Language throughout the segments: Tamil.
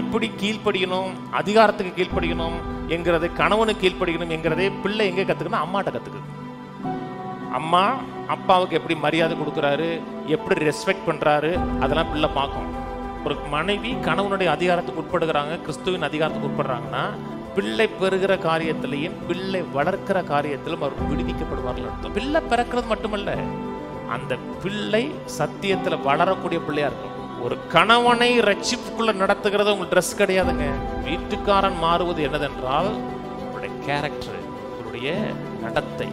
எப்படி கீழ்ப்படியணும், அதிகாரத்துக்கு கீழ்ப்படியணும் என்கிறதை, கணவனுக்கு கீழ்ப்படியணும் என்கிறதை பிள்ளை எங்கே கற்றுக்கணும்? அம்மாட்ட கற்றுக்குது. அம்மா அப்பாவுக்கு எப்படி மரியாதை கொடுக்குறாரு, எப்படி ரெஸ்பெக்ட் பண்ணுறாரு, அதெல்லாம் பிள்ளை பார்க்கும். ஒரு மனைவி கணவனுடைய அதிகாரத்துக்கு உட்படுகிறாங்க, கிறிஸ்துவின் அதிகாரத்துக்கு உட்படுறாங்கன்னா பிள்ளை பெறுகிற காரியத்திலையும் பிள்ளை வளர்க்கிற காரியத்திலும் அவர் விடுவிக்கப்படுவார்கள் அர்த்தம். பிள்ளை பிறக்கிறது மட்டுமல்ல, அந்த பிள்ளை சத்தியத்தில் வளரக்கூடிய பிள்ளையா இருக்கும். ஒரு கணவனை ரட்சிப்புக்குள்ள நடத்துகிறது உங்கள் ட்ரெஸ் கிடையாதுங்க. வீட்டுக்காரன் மாறுவது என்னதென்றால் உங்களுடைய கேரக்டர், உங்களுடைய நடத்தை,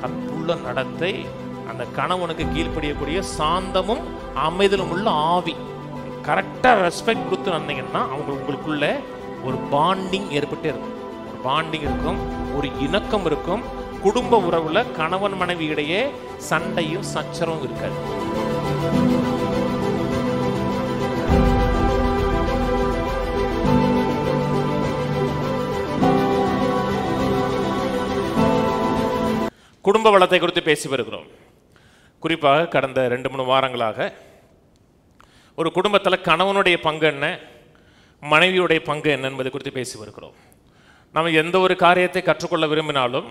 கற்புள்ள நடத்தை, அந்த கணவனுக்கு கீழ்ப்படியக்கூடிய சாந்தமும் அமைதலும் உள்ள ஆவி. கரெக்டாக ரெஸ்பெக்ட் கொடுத்து வந்தீங்கன்னா உங்களுக்குள்ள ஒரு பாண்டிங் ஏற்பட்டே இருக்கும். ஒரு பாண்டிங் இருக்கும், ஒரு இணக்கம் இருக்கும். குடும்ப உறவுல கணவன் மனைவி இடையே சண்டையும் சச்சரவும் இருக்காது. குடும்ப வளத்தை குறித்து பேசி வருகிறோம். குறிப்பாக கடந்த 2-3 வாரங்களாக ஒரு குடும்பத்தில் கணவனுடைய பங்கு என்ன, மனைவியுடைய பங்கு என்ன என்பதை குறித்து பேசி வருகிறோம். நம்ம எந்த ஒரு காரியத்தை கற்றுக்கொள்ள விரும்பினாலும்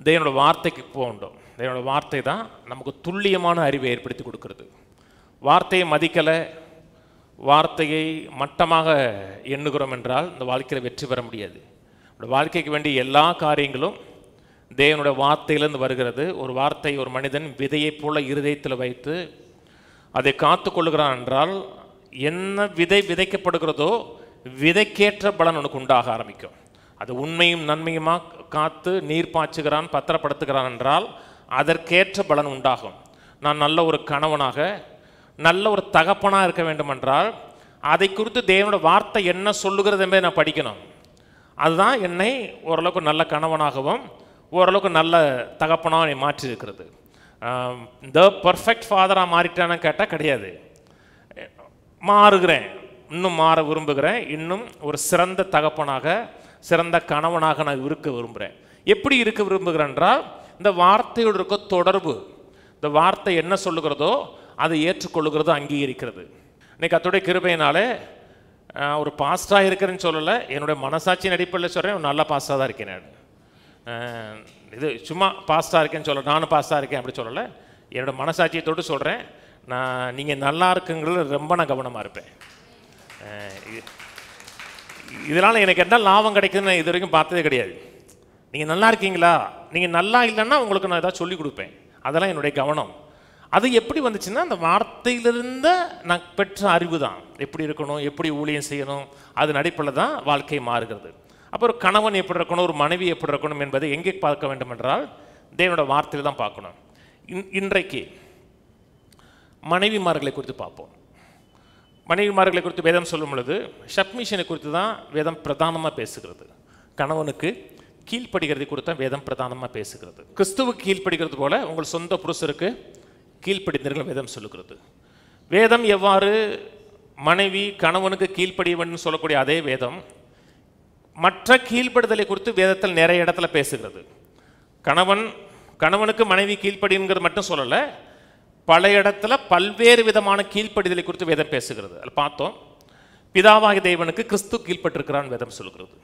தேவனோட வார்த்தைக்கு போகணும். தேவனோட வார்த்தை தான் நமக்கு துல்லியமான அறிவை ஏற்படுத்தி கொடுக்கிறது. வார்த்தையை மதிக்கலை, வார்த்தையை மட்டமாக எண்ணுகிறோம் என்றால் இந்த வாழ்க்கையில் வெற்றி பெற முடியாது. வாழ்க்கைக்கு வேண்டிய எல்லா காரியங்களும் தேவனுடைய வார்த்தையிலிருந்து வருகிறது. ஒரு வார்த்தை ஒரு மனிதன் விதையை போல இருதயத்தில் வைத்து அதை காத்து கொள்ளுகிறான் என்றால் என்ன விதை விதைக்கப்படுகிறதோ விதைக்கேற்ற பலன் உனக்கு உண்டாக ஆரம்பிக்கும். அது உண்மையும் நன்மையுமாக காத்து நீர் பாய்ச்சுகிறான், பத்திரப்படுத்துகிறான் என்றால் அதற்கேற்ற பலன் உண்டாகும். நான் நல்ல ஒரு கணவனாக, நல்ல ஒரு தகப்பனாக இருக்க வேண்டும் என்றால் அதை குறித்து தேவனோட வார்த்தை என்ன சொல்லுகிறது என்பதை நான் படிக்கணும். அதுதான் என்னை ஓரளவுக்கு நல்ல கணவனாகவும் ஓரளவுக்கு நல்ல தகப்பனாக மாற்றி இருக்கிறது. த பர்ஃபெக்ட் ஃபாதராக மாறிட்டானு கேட்டால் கிடையாது. மாறுகிறேன், இன்னும் மாற விரும்புகிறேன், இன்னும் ஒரு சிறந்த தகப்பனாக சிறந்த கணவனாக நான் இருக்க விரும்புகிறேன். எப்படி இருக்க விரும்புகிறேன் என்றால் இந்த வார்த்தையோடு இருக்க தொடர்பு, இந்த வார்த்தை என்ன சொல்லுகிறதோ அதை ஏற்றுக்கொள்ளுகிறது, அங்கீகரிக்கிறது. இன்னைக்கு கர்த்தருடைய கிருபையினாலே ஒரு பாஸ்டாக இருக்கிறேன்னு சொல்லலை, என்னுடைய மனசாட்சியின் அடிப்படையில் சொல்கிறேன், நல்ல பாஸ்டாக தான் இருக்கேன். நான் இது சும்மா பாஸ்டாக இருக்கேன்னு சொல்ல, நானும் பாஸ்டாக இருக்கேன் அப்படி சொல்லலை, என்னோடய மனசாட்சியத்தோடு சொல்கிறேன். நீங்கள் நல்லா இருக்குங்கிறது ரொம்ப நான் கவனமாக இருப்பேன். இதனால் எனக்கு என்ன லாபம் கிடைக்குதுன்னு நான் இது வரைக்கும் பார்த்ததே கிடையாது. நீங்கள் நல்லா இருக்கீங்களா, நீங்கள் நல்லா இல்லைன்னா உங்களுக்கு நான் ஏதாவது சொல்லிக் கொடுப்பேன். அதெல்லாம் என்னுடைய கவனம். அது எப்படி வந்துச்சுன்னா அந்த வார்த்தையிலிருந்து நான் பெற்ற அறிவு தான். எப்படி இருக்கணும், எப்படி ஊழியம் செய்யணும், அதன் அடிப்படையில் தான் வாழ்க்கை மாறுகிறது. அப்போ ஒரு கணவன் எப்படி இருக்கணும், ஒரு மனைவி எப்படி இருக்கணும் என்பதை எங்கே பார்க்க வேண்டும் என்றால் தேவனோட வார்த்தையில் தான் பார்க்கணும். இன்றைக்கு மனைவிமார்களை குறித்து பார்ப்போம். மனைவிமார்களை குறித்து வேதம் சொல்லும் பொழுது சப்மிஷனை குறித்து தான் வேதம் பிரதானமாக பேசுகிறது. கணவனுக்கு கீழ்ப்படுகிறதை குறித்து தான் வேதம் பிரதானமாக பேசுகிறது. கிறிஸ்துவுக்கு கீழ்ப்படுகிறது போல உங்கள் சொந்த புருஷருக்கு கீழ்ப்படிந்தீர்கள் வேதம் சொல்லுகிறது. வேதம் எவ்வாறு மனைவி கணவனுக்கு கீழ்ப்படிய வேண்டும் சொல்லக்கூடிய அதே வேதம் மற்ற கீழ்ப்படுதலை குறித்து வேதத்தில் நிறைய இடத்துல பேசுகிறது. கணவனுக்கு மனைவி கீழ்ப்படிங்கிறது மட்டும் சொல்லலை, பல இடத்துல பல்வேறு விதமான கீழ்ப்படிதலை குறித்து வேதம் பேசுகிறது. அதில் பார்த்தோம், பிதாவாகிய தேவனுக்கு கிறிஸ்து கீழ்ப்பட்டிருக்கிறான் வேதம் சொல்கிறது.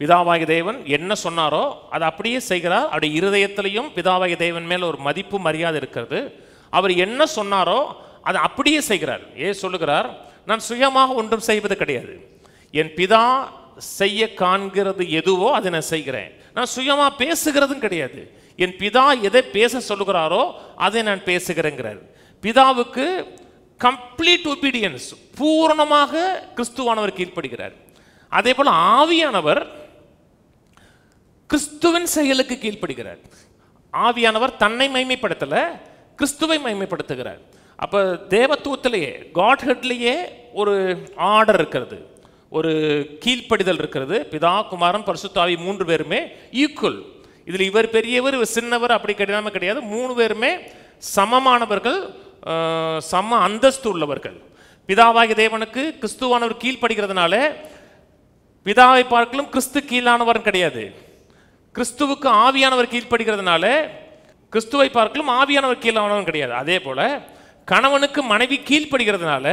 பிதாவாகிய தேவன் என்ன சொன்னாரோ அதை அப்படியே செய்கிறார். அவருடைய இருதயத்திலையும் பிதாவாகிய தேவன் மேல் ஒரு மதிப்பு மரியாதை இருக்கிறது. அவர் என்ன சொன்னாரோ அதை அப்படியே செய்கிறார். சொல்லுகிறார், நான் சுயமாக ஒன்றும் செய்வது கிடையாது, என் பிதா செய்ய காண்கிறது எதுவோ அதை நான் செய்கிறேன். நான் சுயமாக பேசுகிறதும் கிடையாது, என் பிதா எதை பேச சொல்லுகிறாரோ அதை நான் பேசுகிறேங்கிறார். பிதாவுக்கு கம்ப்ளீட் ஒபீடியன்ஸ், பூரணமாக கிறிஸ்துவானவர் கீழ்ப்படுகிறார். அதே போல ஆவியானவர் கிறிஸ்துவின் செயலுக்கு கீழ்ப்படுகிறார். ஆவியானவர் தன்னை மைமைப்படுத்தல, கிறிஸ்துவை மைமைப்படுத்துகிறார். அப்போ தேவத்துவத்திலேயே காட்ஹெட்லேயே ஒரு ஆர்டர் இருக்கிறது, ஒரு கீழ்ப்படிதல் இருக்கிறது. பிதா குமாரன் பரிசுத்த ஆவி 3 பேருமே ஈக்குவல். இதில் இவர் பெரியவர் இவர் சின்னவர் அப்படி கிடையாது. 3 பேருமே சமமானவர்கள், சம அந்தஸ்து உள்ளவர்கள். பிதாவாகிய தேவனுக்கு கிறிஸ்துவானவர் கீழ்ப்படுகிறதுனால பிதாவை பார்க்கலும் கிறிஸ்து கீழானவர் கிடையாது. கிறிஸ்துவுக்கு ஆவியானவர் கீழ்ப்படுகிறதுனால கிறிஸ்துவை பார்க்கலும் ஆவியானவர் கீழானவர் கிடையாது. அதே போல கணவனுக்கு மனைவி கீழ்ப்படுகிறதுனால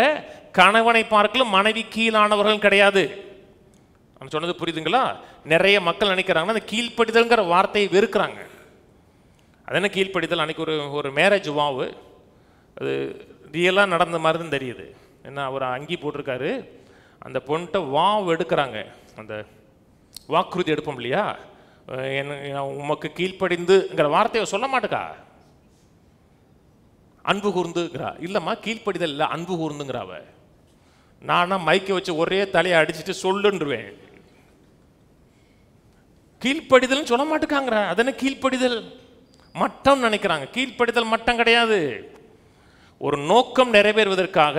கணவனை பார்க்கலும் மனைவி கீழானவர்கள் கிடையாது. நான் சொன்னது புரியுதுங்களா? நிறைய மக்கள் நினைக்கிறாங்கன்னா அந்த கீழ்ப்படிதல்ங்கிற வார்த்தையை வெறுக்கிறாங்க. அது என்ன கீழ்ப்படிதல்? அன்றைக்கி ஒரு மேரேஜ் வாவு, அது ரியலாக நடந்த மாதிரி தான் தெரியுது. என்ன, அவர் அங்கி போட்டிருக்காரு, அந்த பொண்ணுகிட்ட வாவு எடுக்கிறாங்க, அந்த வாக்குறுதி எடுப்போம் இல்லையா, என்ன உமக்கு கீழ்ப்படிந்துங்கிற வார்த்தையை சொல்ல மாட்டேக்கா, அன்பு கூர்ந்துங்கிறா. இல்லைம்மா கீழ்ப்படிதல் இல்லை, அன்பு கூர்ந்துங்கிறாவ. நானா மைக்கை வச்சு ஒரே தலையை அடிச்சுட்டு சொல்லுன்றுவேன். கீழ்ப்படிதல்னு சொல்ல மாட்டேக்காங்கிற. அது என்ன கீழ்ப்படிதல்? மட்டம் நினைக்கிறாங்க. கீழ்ப்படிதல் மட்டம் கிடையாது. ஒரு நோக்கம் நிறைவேறுவதற்காக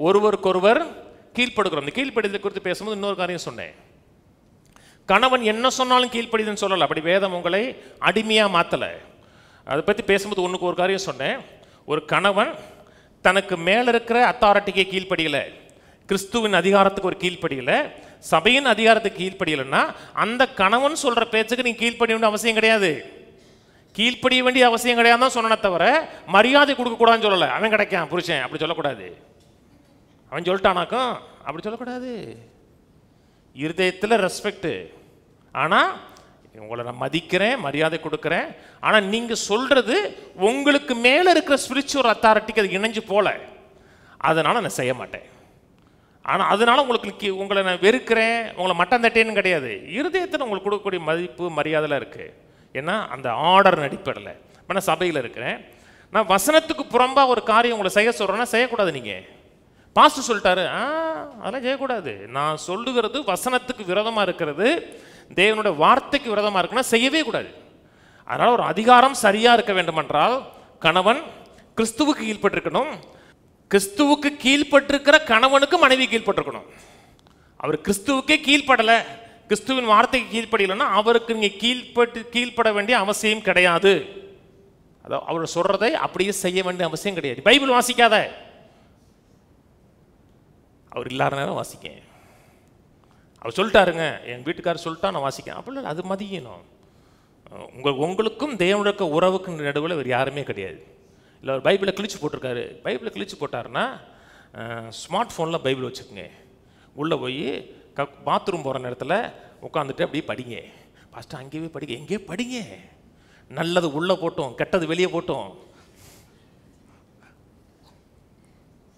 ஒருவருக்கொருவர் கீழ்ப்படுகிறோம். இந்த கீழ்ப்படிதல் குறித்து பேசும்போது இன்னொரு காரியம் சொன்னேன். கணவன் என்ன சொன்னாலும் கீழ்ப்படிதல்னு சொல்லலை. அப்படி வேதம் உங்களை அடிமையாக மாற்றலை. அதை பற்றி பேசும்போது ஒன்றுக்கு ஒரு காரியம் சொன்னேன். ஒரு கணவன் தனக்கு மேலே இருக்கிற அத்தாரிட்டிக்கு கீழ்ப்படியலை, கிறிஸ்துவின் அதிகாரத்துக்கு ஒரு கீழ்ப்படியலை, சபையின் அதிகாரத்துக்கு கீழ்ப்படியலைன்னா அந்த கணவன் சொல்கிற பேச்சுக்கு நீ கீழ்ப்படிய வேண்டிய அவசியம் கிடையாது. கீழ்ப்படிய வேண்டிய அவசியம் கிடையாது தான் சொன்ன தவிர மரியாதை கொடுக்கக்கூடாதுன்னு சொல்லலை. அவன் கிடைக்கான் புருஷன் அப்படி சொல்லக்கூடாது. அவன் சொல்லிட்டானாக்கும் அப்படி சொல்லக்கூடாது. இருதயத்தில் ரெஸ்பெக்டு. ஆனால் உங்களை நான் மதிக்கிறேன், மரியாதை கொடுக்குறேன். ஆனால் நீங்கள் சொல்கிறது உங்களுக்கு மேலே இருக்கிற ஸ்பிரிச்சுவல் அத்தாரிட்டிக்கு அது இணைஞ்சு போல, அதனால் நான் செய்ய மாட்டேன். ஆனால் அதனால் உங்களை நான் வெறுக்கிறேன், உங்களை மட்டம் தட்டேன்னு கிடையாது. இருதயத்தில் உங்களுக்கு கொடுக்கக்கூடிய மதிப்பு மரியாதைலாம் இருக்குது. ஏன்னா அந்த ஆர்டர் அடிப்படையில். இப்போ நான் சபையில் இருக்கிறேன், நான் வசனத்துக்கு புறம்பாக ஒரு காரியம் உங்களை செய்ய சொல்கிறேன்னா செய்யக்கூடாது. நீங்கள் பாஸ்டர் சொல்லிட்டாரு, அதெல்லாம் செய்யக்கூடாது. நான் சொல்லுகிறது வசனத்துக்கு விரோதமாக இருக்கிறது, தேவனுடைய வார்த்தைக்கு விரோதமாக இருக்குன்னா செய்யவே கூடாது. அதனால் ஒரு அதிகாரம் சரியாக இருக்க வேண்டுமென்றால் கணவன் கிறிஸ்துவுக்கு கீழ்ப்பட்டிருக்கணும். கிறிஸ்துவுக்கு கீழ்ப்பட்டிருக்கிற கணவனுக்கு மனைவி கீழ்ப்பட்டிருக்கணும். அவர் கிறிஸ்துவுக்கே கீழ்ப்படலை, கிறிஸ்துவின் வார்த்தைக்கு கீழ்ப்படலைன்னா அவருக்கு நீங்கள் கீழ்ப்பட வேண்டிய அவசியம் கிடையாது. அதாவது அவர் சொல்றதை அப்படியே செய்ய வேண்டிய அவசியம் கிடையாது. பைபிள் வாசிக்காத, அவர் இல்லாத நேரம் வாசிக்கேன். அவர் சொல்லிட்டாருங்க, என் வீட்டுக்காரர் சொல்லிட்டா நான் வாசிக்கேன், அப்படி இல்லை. அது மதியணும். உங்களுக்கும் தேவனுடைய உறவுக்கு நடுவில் வேறு யாருமே கிடையாது. இல்லை அவர் பைபிளை கிழிச்சு போட்டிருக்காரு. பைபிளை கிழிச்சு போட்டாருன்னா ஸ்மார்ட் ஃபோனில் பைபிள் வச்சுக்கோங்க. உள்ளே போய் பாத்ரூம் போகிற நேரத்தில் உட்காந்துட்டு அப்படியே படிங்க. ஃபஸ்ட்டு அங்கேயே படிங்க, எங்கேயே படிங்க. நல்லது உள்ளே போட்டோம், கெட்டது வெளியே போட்டோம்.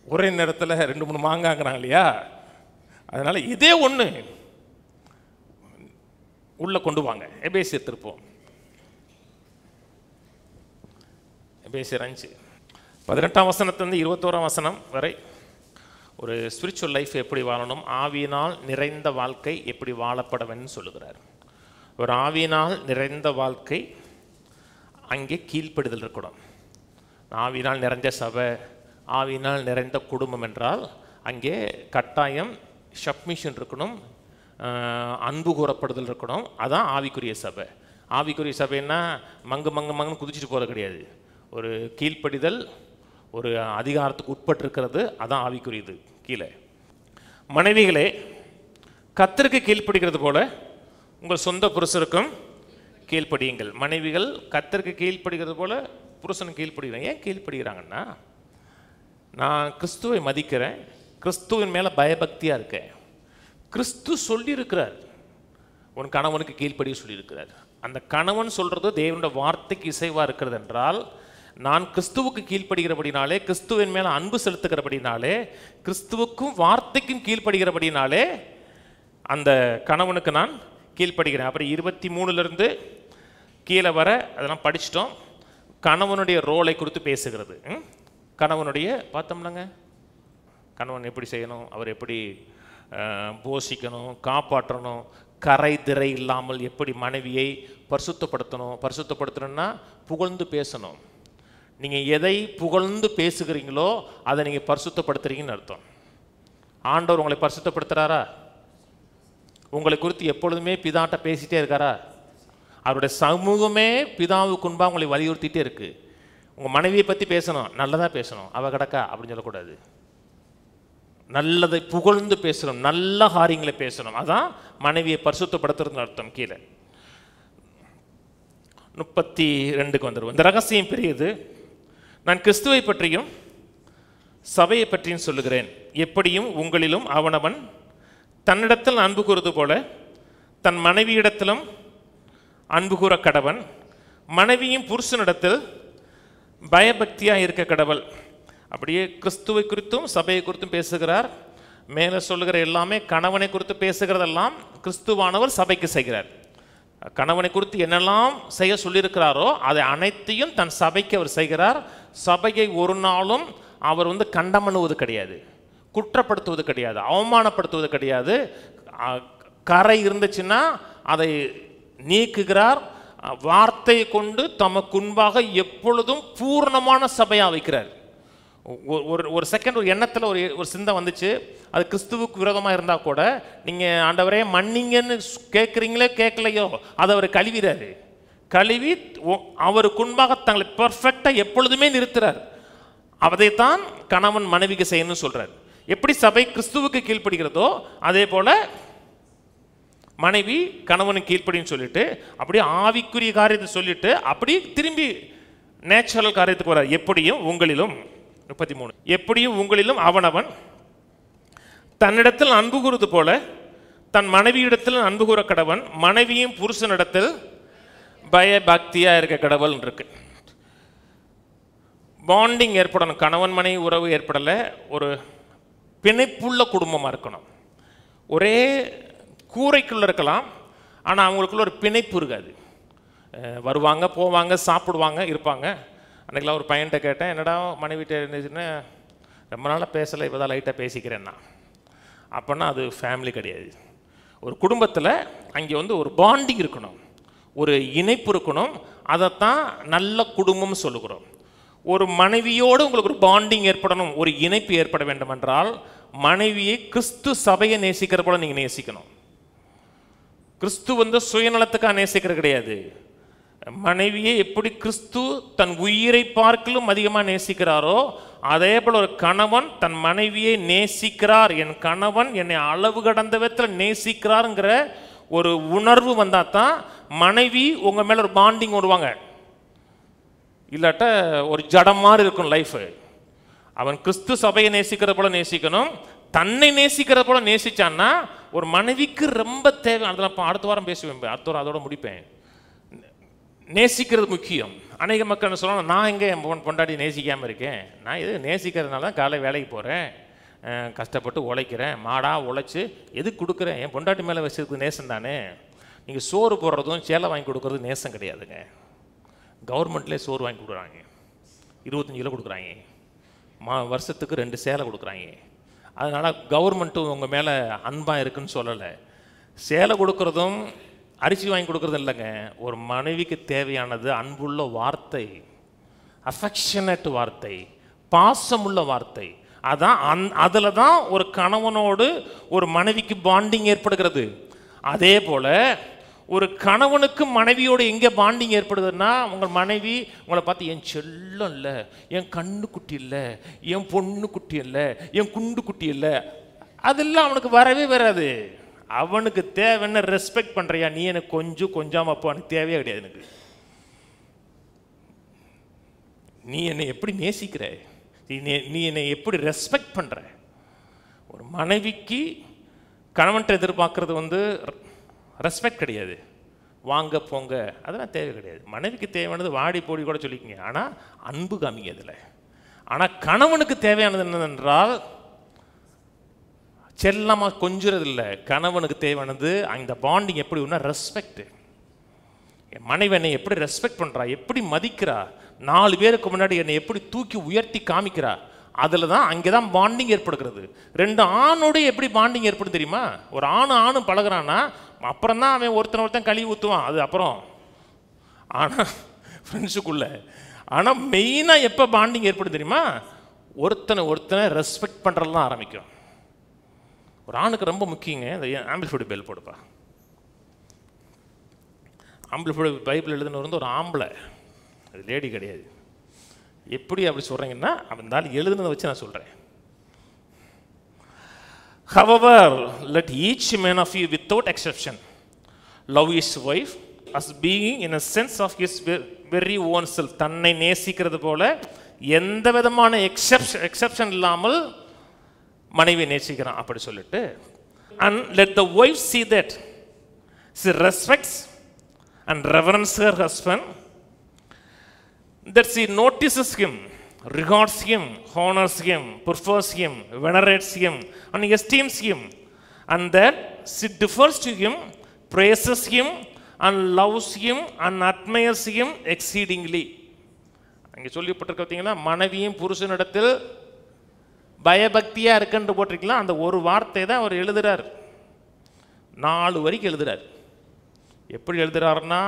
ஒரே நேரத்தில் 2-3 மாங்காங்கிறாங்க இல்லையா? அதனால் இதே ஒன்று உள்ளே கொண்டு வாங்க. எபேசியர் திருப்போம். எபேசியர் 5:18 21 வரை ஒரு ஸ்பிரிச்சுவல் லைஃப் எப்படி வாழணும், ஆவியினால் நிறைந்த வாழ்க்கை எப்படி வாழப்படவேன்னு சொல்லுகிறார். ஒரு ஆவியினால் நிறைந்த வாழ்க்கை, அங்கே கீழ்ப்படுதல் இருக்கணும். ஆவியினால் நிறைந்த சபை, ஆவியினால் நிறைந்த குடும்பம் என்றால் அங்கே கட்டாயம் சப்மிஷன் இருக்கணும், அன்பு கூறப்படுதல் இருக்கணும். அதான் ஆவிக்குரிய சபை. ஆவிக்குரிய சபைன்னா மங்குன்னு குதிச்சுட்டு போகிறது கிடையாது. ஒரு கீழ்ப்படிதல், ஒரு அதிகாரத்துக்கு உட்பட்டிருக்கிறது, அதான் ஆவிக்குரியது. கீழே மனைவிகளே கர்த்தருக்கு கீழ்ப்படுகிறது போல உங்கள் சொந்த புருஷருக்கும் கீழ்ப்படியுங்கள். மனைவிகள் கர்த்தருக்கு கீழ்ப்படுகிறது போல புருஷனுக்கு கீழ்ப்படுகிறாங்க. ஏன் கீழ்ப்படுகிறாங்கன்னா, நான் கிறிஸ்துவை மதிக்கிறேன், கிறிஸ்துவின் மேலே பயபக்தியாக இருக்கேன். கிறிஸ்து சொல்லியிருக்கிறார் உன் கணவனுக்கு கீழ்ப்படிய சொல்லியிருக்கிறார். அந்த கணவன் சொல்கிறது தேவனுடைய வார்த்தைக்கு இசைவாக இருக்கிறது என்றால், நான் கிறிஸ்துவுக்கு கீழ்ப்படுகிறபடினாலே, கிறிஸ்துவின் மேலே அன்பு செலுத்துகிறபடினாலே, கிறிஸ்துவுக்கும் வார்த்தைக்கும் கீழ்ப்படுகிறபடினாலே அந்த கணவனுக்கு நான் கீழ்ப்படுகிறேன். அப்புறம் 23 கீழே வர அதெல்லாம் படிச்சிட்டோம். கணவனுடைய ரோலை குறித்து பேசுகிறது. கணவனுடைய பார்த்தோம்லங்க, கணவன் எப்படி செய்யணும், அவர் எப்படி போஷிக்கணும், காப்பாற்றணும், கரை திரை இல்லாமல் எப்படி மனைவியை பரிசுத்தப்படுத்தணும்னா புகழ்ந்து பேசணும். நீங்கள் எதை புகழ்ந்து பேசுகிறீங்களோ அதை நீங்கள் பரிசுத்தப்படுத்துறீங்கன்னு அர்த்தம். ஆண்டவர் உங்களை பரிசுத்தப்படுத்துகிறாரா? உங்களை குறித்து எப்பொழுதுமே பிதாட்ட பேசிகிட்டே இருக்காரா? அவருடைய சமூகமே பிதாவுக்கு முன்பாக உங்களை வலியுறுத்திட்டே இருக்குது. உங்கள் மனைவியை பற்றி பேசணும், நல்லதாக பேசணும், அவள் கிடக்கா அப்படின்னு சொல்லக்கூடாது. நல்லதை புகழ்ந்து பேசணும், நல்ல காரியங்களை பேசணும். அதான் மனைவியை பரிசுத்தப்படுத்துறதுன்னு அர்த்தம். கீழே 32 வந்துடுவோம். இந்த ரகசியம் பெரியது. நான் கிறிஸ்துவை பற்றியும் சபையை பற்றியும் சொல்லுகிறேன். எப்படியும் உங்களிலும் அவனவன் தன்னிடத்தில் அன்பு கூறுவது போல தன் மனைவியிடத்திலும் அன்பு கூற கடவன். மனைவியும் புருஷனிடத்தில் பயபக்தியாக இருக்க கடவுள். அப்படியே கிறிஸ்துவை குறித்தும் சபையை குறித்தும் பேசுகிறார். மேலே சொல்லுகிற எல்லாமே கணவனை குறித்து பேசுகிறதெல்லாம் கிறிஸ்துவானவர் சபைக்கு செய்கிறார். கணவனை குறித்து என்னெல்லாம் செய்ய சொல்லியிருக்கிறாரோ அதை அனைத்தையும் தன் சபைக்கு அவர் செய்கிறார். சபையை ஒரு நாளும் அவர் கண்டம் பண்ணுவது கிடையாது, குற்றப்படுத்துவது கிடையாது, அவமானப்படுத்துவது கிடையாது. கரை இருந்துச்சுன்னா அதை நீக்குகிறார். வார்த்தையை கொண்டு தமக்கு முன்பாக எப்பொழுதும் பூர்ணமான சபையாக வைக்கிறார். ஒரு செகண்ட் ஒரு எண்ணத்தில் ஒரு சிந்தை வந்துச்சு, அது கிறிஸ்துவுக்கு விரோதமாக இருந்தால் கூட நீங்கள் ஆண்டவரே மன்னிங்கன்னு கேட்குறீங்களே கேட்கலையோ அதை அவர் கழுவிறாரு. கழுவி அவருக்கு முன்பாக தங்களை பெர்ஃபெக்டாக எப்பொழுதுமே நிறுத்துறார். அதைத்தான் கணவன் மனைவிக்கு செய்யணும்னு சொல்கிறார். எப்படி சபை கிறிஸ்துவுக்கு கீழ்ப்படுகிறதோ அதே போல் மனைவி கணவனுக்கு கீழ்ப்படின்னு சொல்லிட்டு அப்படியே ஆவிக்குரிய காரியத்தை சொல்லிட்டு அப்படியே திரும்பி நேச்சுரல் காரியத்துக்கு வரார். எப்படியும் உங்களிலும் 33 எப்படியும் உங்களிலும் அவனவன் தன்னிடத்தில் அன்பு கூறுவது போல தன் மனைவியிடத்தில் அன்பு கூற கடவன். மனைவியும் புருஷனிடத்தில் பயபக்தியா இருக்க கடவுள் இருக்கு. பாண்டிங் ஏற்படணும். கணவன் மனைவி உறவு ஏற்படலை, ஒரு பிணைப்புள்ள குடும்பமாக இருக்கணும். ஒரே கூரைக்குள்ளே இருக்கலாம், ஆனால் அவங்களுக்குள்ள ஒரு பிணைப்பு இருக்காது. வருவாங்க போவாங்க சாப்பிடுவாங்க இருப்பாங்க. அன்றைக்கெலாம் ஒரு பையன்கிட்ட கேட்டேன், என்னடா மனைவிட்ட இருந்துச்சுன்னா ரொம்ப நாளாக பேசலை, இப்போ தான் லைட்டாக பேசிக்கிறேன்னா. அப்போன்னா அது ஃபேமிலி கிடையாது. ஒரு குடும்பத்தில் அங்கே ஒரு பாண்டிங் இருக்கணும், ஒரு இணைப்பு இருக்கணும். அதைத்தான் நல்ல குடும்பம்னு சொல்லுகிறோம். ஒரு மனைவியோடு உங்களுக்கு ஒரு பாண்டிங் ஏற்படணும், ஒரு இணைப்பு ஏற்பட வேண்டும் என்றால் மனைவியை கிறிஸ்து சபையை நேசிக்கிற போல நீங்கள் நேசிக்கணும். கிறிஸ்து சுயநலத்துக்காக நேசிக்கிறது கிடையாது. மனைவியை எப்படி கிறிஸ்து தன் உயிரை பார்க்கலும் அதிகமாக நேசிக்கிறாரோ அதே போல் ஒரு கணவன் தன் மனைவியை நேசிக்கிறார். என் கணவன் என்னை அளவு கடந்த விதத்தில் நேசிக்கிறாருங்கிற ஒரு உணர்வு வந்தால் தான் மனைவி உங்கள் மேலே ஒரு பாண்டிங் வருவாங்க. இல்லாட்ட ஒரு ஜடம் மாதிரி இருக்கும் லைஃபு. அவன் கிறிஸ்து சபையை நேசிக்கிற போல நேசிக்கணும், தன்னை நேசிக்கிற போல நேசிச்சான்னா ஒரு மனைவிக்கு ரொம்ப தேவை. அதெல்லாம் அடுத்த வாரம் பேசுவேன், அடுத்த வாரம் அதோட முடிப்பேன். நேசிக்கிறது முக்கியம். அநேக மக்கள் என்ன சொல்லணும், நான் எங்கே என் பொண்டாட்டி நேசிக்காமல் இருக்கேன், நான் இது நேசிக்கிறதுனால தான் காலை வேலைக்கு போகிறேன், கஷ்டப்பட்டு உழைக்கிறேன், மாடாக உழைச்சி எதுக்கு கொடுக்குறேன், என் பொண்டாட்டி மேலே வச்சுருக்கு நேசம் தானே. நீங்கள் சோறு போடுறதும் சேலை வாங்கி கொடுக்குறது நேசம் கிடையாதுங்க. கவர்மெண்ட்லேயே சோறு வாங்கி கொடுக்குறாங்க, 25 கிலோ கொடுக்குறாங்க, வருஷத்துக்கு 2 சேலை கொடுக்குறாங்க. அதனால் கவர்மெண்ட்டு உங்கள் மேலே அன்பாக இருக்குன்னு சொல்லலை. சேலை கொடுக்குறதும் அரிசி வாங்கி கொடுக்குறது இல்லைங்க. ஒரு மனைவிக்கு தேவையானது அன்புள்ள வார்த்தை, அஃபெக்ஷனேட் வார்த்தை, பாசமுள்ள வார்த்தை. அதான் அதில் தான் ஒரு கணவனோடு ஒரு மனைவிக்கு பாண்டிங் ஏற்படுகிறது. அதே போல் ஒரு கணவனுக்கு மனைவியோடு எங்கே பாண்டிங் ஏற்படுதுன்னா, உங்கள் மனைவி உங்களை பார்த்து என் செல்லம் இல்லை, என் கண்ணு குட்டி இல்லை, என் பொண்ணு குட்டி இல்லை, என் குண்டு குட்டி இல்லை, அதெல்லாம் அவனுக்கு வரவே வராது. அவனுக்கு தேவைன்னு ரெஸ்பெக்ட் பண்ணுறியா, நீ எனக்கு கொஞ்சம் அப்போ எனக்கு தேவையே கிடையாது. எனக்கு நீ என்னை எப்படி நேசிக்கிற, நீ என்னை எப்படி ரெஸ்பெக்ட் பண்ணுற. ஒரு மனைவிக்கு கணவன்கிட்ட எதிர்பார்க்கறது ரெஸ்பெக்ட் கிடையாது, வாங்க போங்க அதெல்லாம் தேவை கிடையாது. மனைவிக்கு தேவையானது வாடி போடி கூட சொல்லிக்கங்க, ஆனால் அன்பு காமிங்க அதில். ஆனால் கணவனுக்கு தேவையானது என்னவென்றால் செல்லமாக கொஞ்சுறது இல்லை. கணவனுக்கு தேவையானது அந்த பாண்டிங் எப்படி ஒன்றா ரெஸ்பெக்ட். என் மனைவி என்னை எப்படி ரெஸ்பெக்ட் பண்ணுறா, எப்படி மதிக்கிறா, 4 பேருக்கு முன்னாடி என்னை எப்படி தூக்கி உயர்த்தி காமிக்கிறா, அதில் தான் அங்கே தான் பாண்டிங் ஏற்படுகிறது. 2 ஆணோடு எப்படி பாண்டிங் ஏற்படும் தெரியுமா? ஒரு ஆணும் பழகிறான்னா அப்புறம் தான் அவன் ஒருத்தன் கழுவி ஊற்றுவான், அது அப்புறம். ஆனால் ஃப்ரெண்ட்ஸுக்குள்ள ஆனால் மெயினாக எப்போ பாண்டிங் ஏற்படும் தெரியுமா? ஒருத்தனை ரெஸ்பெக்ட் பண்ணுறது தான் ஆரம்பிக்கும். ஒரு ஆணுக்கு ரொம்ப முக்கியங்க, இந்த ஆம்பிளிஃபைடு பெல் போடுப்பா. ஆம்பிளிஃபைடு பைபிள் எழுதுனது ஒரு ஆம்பளை, அது லேடி கிடையாது. எப்படி அப்படி சொல்கிறீங்கன்னா, அவன் எழுதுனதை வச்சு நான் சொல்கிறேன். However, let each man of you without exception love his wife as being in a sense of his very own self. தன்னை நேசிக்கிறது போல எந்த விதமான எக்ஸெப்ஷன் இல்லாமல் மனைவி நேசிக்கிறான் அப்படி சொல்லிட்டு, and let the wife see that she respects and reverence her husband, that she notices him, regards him, honors him, prefers him, venerates him, and esteems him, and that she defers to him, praises him, and loves him, and admires him exceedingly. அங்கே சொல்லப்பட்டிருக்க பார்த்தீங்கன்னா, மனைவியும் புருஷனிடத்தில் பயபக்தியாக இருக்குன்னு போட்டிருக்கலாம். அந்த ஒரு வார்த்தை தான் அவர் எழுதுகிறார், 4 வரைக்கும் எழுதுகிறார். எப்படி எழுதுகிறாருன்னா,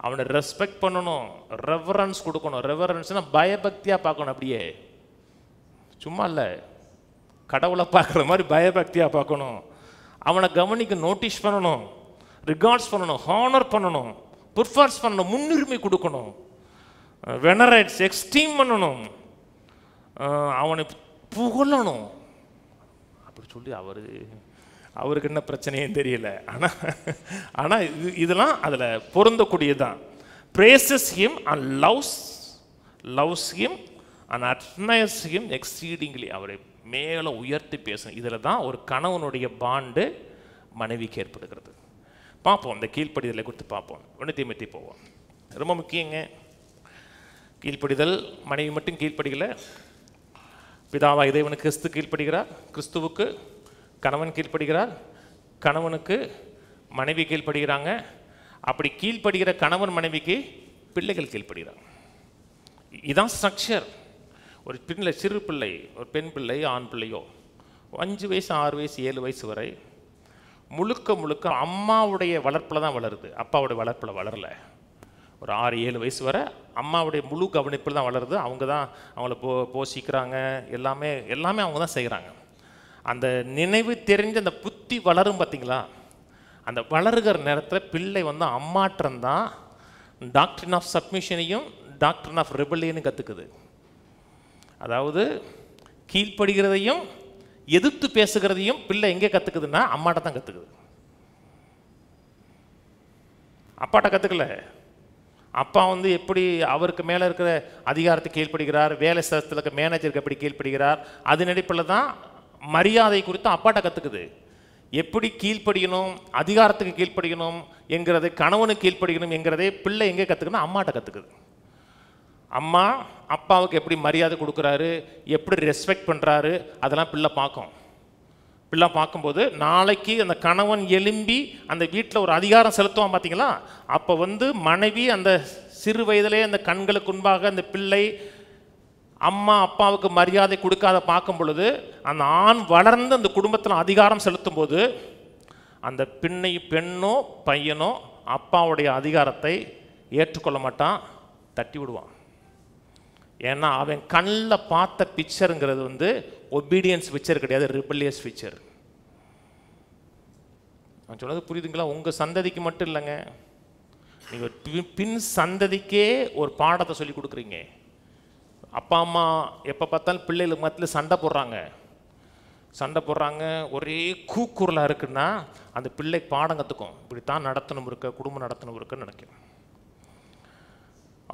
அவனை ரெஸ்பெக்ட் பண்ணணும், ரெவரன்ஸ் கொடுக்கணும். ரெவரன்ஸ்னால் பயபக்தியாக பார்க்கணும், அப்படியே சும்மா இல்லை, கடவுளை பார்க்குற மாதிரி பயபக்தியாக பார்க்கணும். அவனை கவனிக்க நோட்டீஸ் பண்ணணும், ரிகார்ட்ஸ் பண்ணணும், ஹானர் பண்ணணும், ப்ரிஃபர்ஸ் பண்ணணும், முன்னுரிமை கொடுக்கணும், வெனரேட்ஸ் எக்ஸ்டீம் பண்ணணும், அவனை புகழணும். அப்படி சொல்லி அவருக்கு என்ன பிரச்சனையும் தெரியல. ஆனால் இதெல்லாம் அதில் பொருந்தக்கூடியது தான். Praises him and loves him and admires him exceedingly. அவரை மேலே உயர்த்தி பேசணும். இதில் தான் ஒரு கணவனுடைய பாண்டு மனைவிக்கு ஏற்படுகிறது. பார்ப்போம், இந்த கீழ்ப்படிதலை குறித்து பார்ப்போம். 1 தீமோத்தேயு போவோம். ரொம்ப முக்கியங்க கீழ்ப்படிதல். மனைவி மட்டும் கீழ்ப்படிகளை, பிதாவாகிய தேவனுக்கு கிறிஸ்து கீழ்ப்படுகிறார், கிறிஸ்துவுக்கு கணவன் கீழ்ப்படுகிறார், கணவனுக்கு மனைவி கீழ்ப்படுகிறாங்க. அப்படி கீழ்ப்படுகிற கணவன் மனைவிக்கு பிள்ளைகள் கீழ்ப்படுகிறாங்க. இதுதான் ஸ்ட்ரக்சர். ஒரு பிள்ளை, சிறு பிள்ளை, ஒரு பெண் பிள்ளை, ஆண் பிள்ளையோ 5 வயசு 6 வயசு 7 வயசு வரை முழுக்க அம்மாவுடைய வளர்ப்பில் தான் வளருது, அப்பாவுடைய வளர்ப்பில் வளரலை. ஒரு 6-7 வயசு வரை அம்மாவுடைய முழு கவனிப்பில் தான் வளருது. அவங்க தான் அவங்கள போஷிக்கிறாங்க, எல்லாமே அவங்க தான் செய்கிறாங்க. அந்த நினைவு தெரிஞ்ச அந்த புத்தி வளரும் பார்த்தீங்களா, அந்த வளருகிற நேரத்தில் பிள்ளை வந்து அம்மாற்றம் தான் டாக்டரின் ஆஃப் சப்மிஷனையும் டாக்டரின் ஆஃப் ரெபல்லியனும் கற்றுக்குது. அதாவது கீழ்ப்படுகிறதையும் எதிர்த்து பேசுகிறதையும் பிள்ளை எங்கே கற்றுக்குதுன்னா அம்மாட்ட தான் கற்றுக்குது, அப்பாட்ட கற்றுக்கல. அப்பா வந்து எப்படி அவருக்கு மேலே இருக்கிற அதிகாரத்தை கீழ்ப்படுகிறார், வேலை ஸ்தலத்தில் இருக்க மேனேஜருக்கு எப்படி கீழ்ப்படுகிறார், அதன் அடிப்படையில் தான் மரியாதை குறித்து அப்பாட்ட கற்றுக்குது. எப்படி கீழ்ப்படியணும், அதிகாரத்துக்கு கீழ்ப்படியணும் என்கிறதை, கணவனுக்கு கீழ்ப்படியணும் என்கிறதே பிள்ளை எங்கே கற்றுக்கணும், அம்மாட்ட கற்றுக்குது. அம்மா அப்பாவுக்கு எப்படி மரியாதை கொடுக்குறாரு, எப்படி ரெஸ்பெக்ட் பண்ணுறாரு, அதெல்லாம் பிள்ளை பார்க்கும். பிள்ளை பார்க்கும்போது நாளைக்கு அந்த கணவன் எழும்பி அந்த வீட்டில் ஒரு அதிகாரம் செலுத்துவான் பார்த்தீங்களா, அப்போ வந்து மனைவி அந்த சிறு வயதிலே அந்த கண்களுக்கு முன்பாக அந்த பிள்ளை அம்மா அப்பாவுக்கு மரியாதை கொடுக்காத பார்க்கும் பொழுது, அந்த ஆண் வளர்ந்து அந்த குடும்பத்தில் அதிகாரம் செலுத்தும் போது அந்த பெண்ணோ பையனோ அப்பாவுடைய அதிகாரத்தை ஏற்றுக்கொள்ள மாட்டான், தட்டி விடுவான். ஏன்னா அவன் கண்ணில் பார்த்த பிக்சருங்கிறது வந்து ஒபீடியன்ஸ் பிக்சர் கிடையாது, ரிபல்லியஸ் பிக்சர். நான் சொன்னது புரியுதுங்களா? உங்கள் சந்ததிக்கு மட்டும் இல்லைங்க, நீங்கள் பின் சந்ததிக்கே ஒரு பாடத்தை சொல்லி கொடுக்குறீங்க. அப்பா அம்மா எப்போ பார்த்தாலும் பிள்ளைகளுக்கு மத்தியில் சண்டை போடுறாங்க, ஒரே கூக்குரலாக இருக்குன்னா அந்த பிள்ளை பாடம் கற்றுக்கும். இப்படித்தான் நடத்தணும் இருக்க, குடும்பம் நடத்தணும் இருக்குன்னு நினைக்கிறேன்.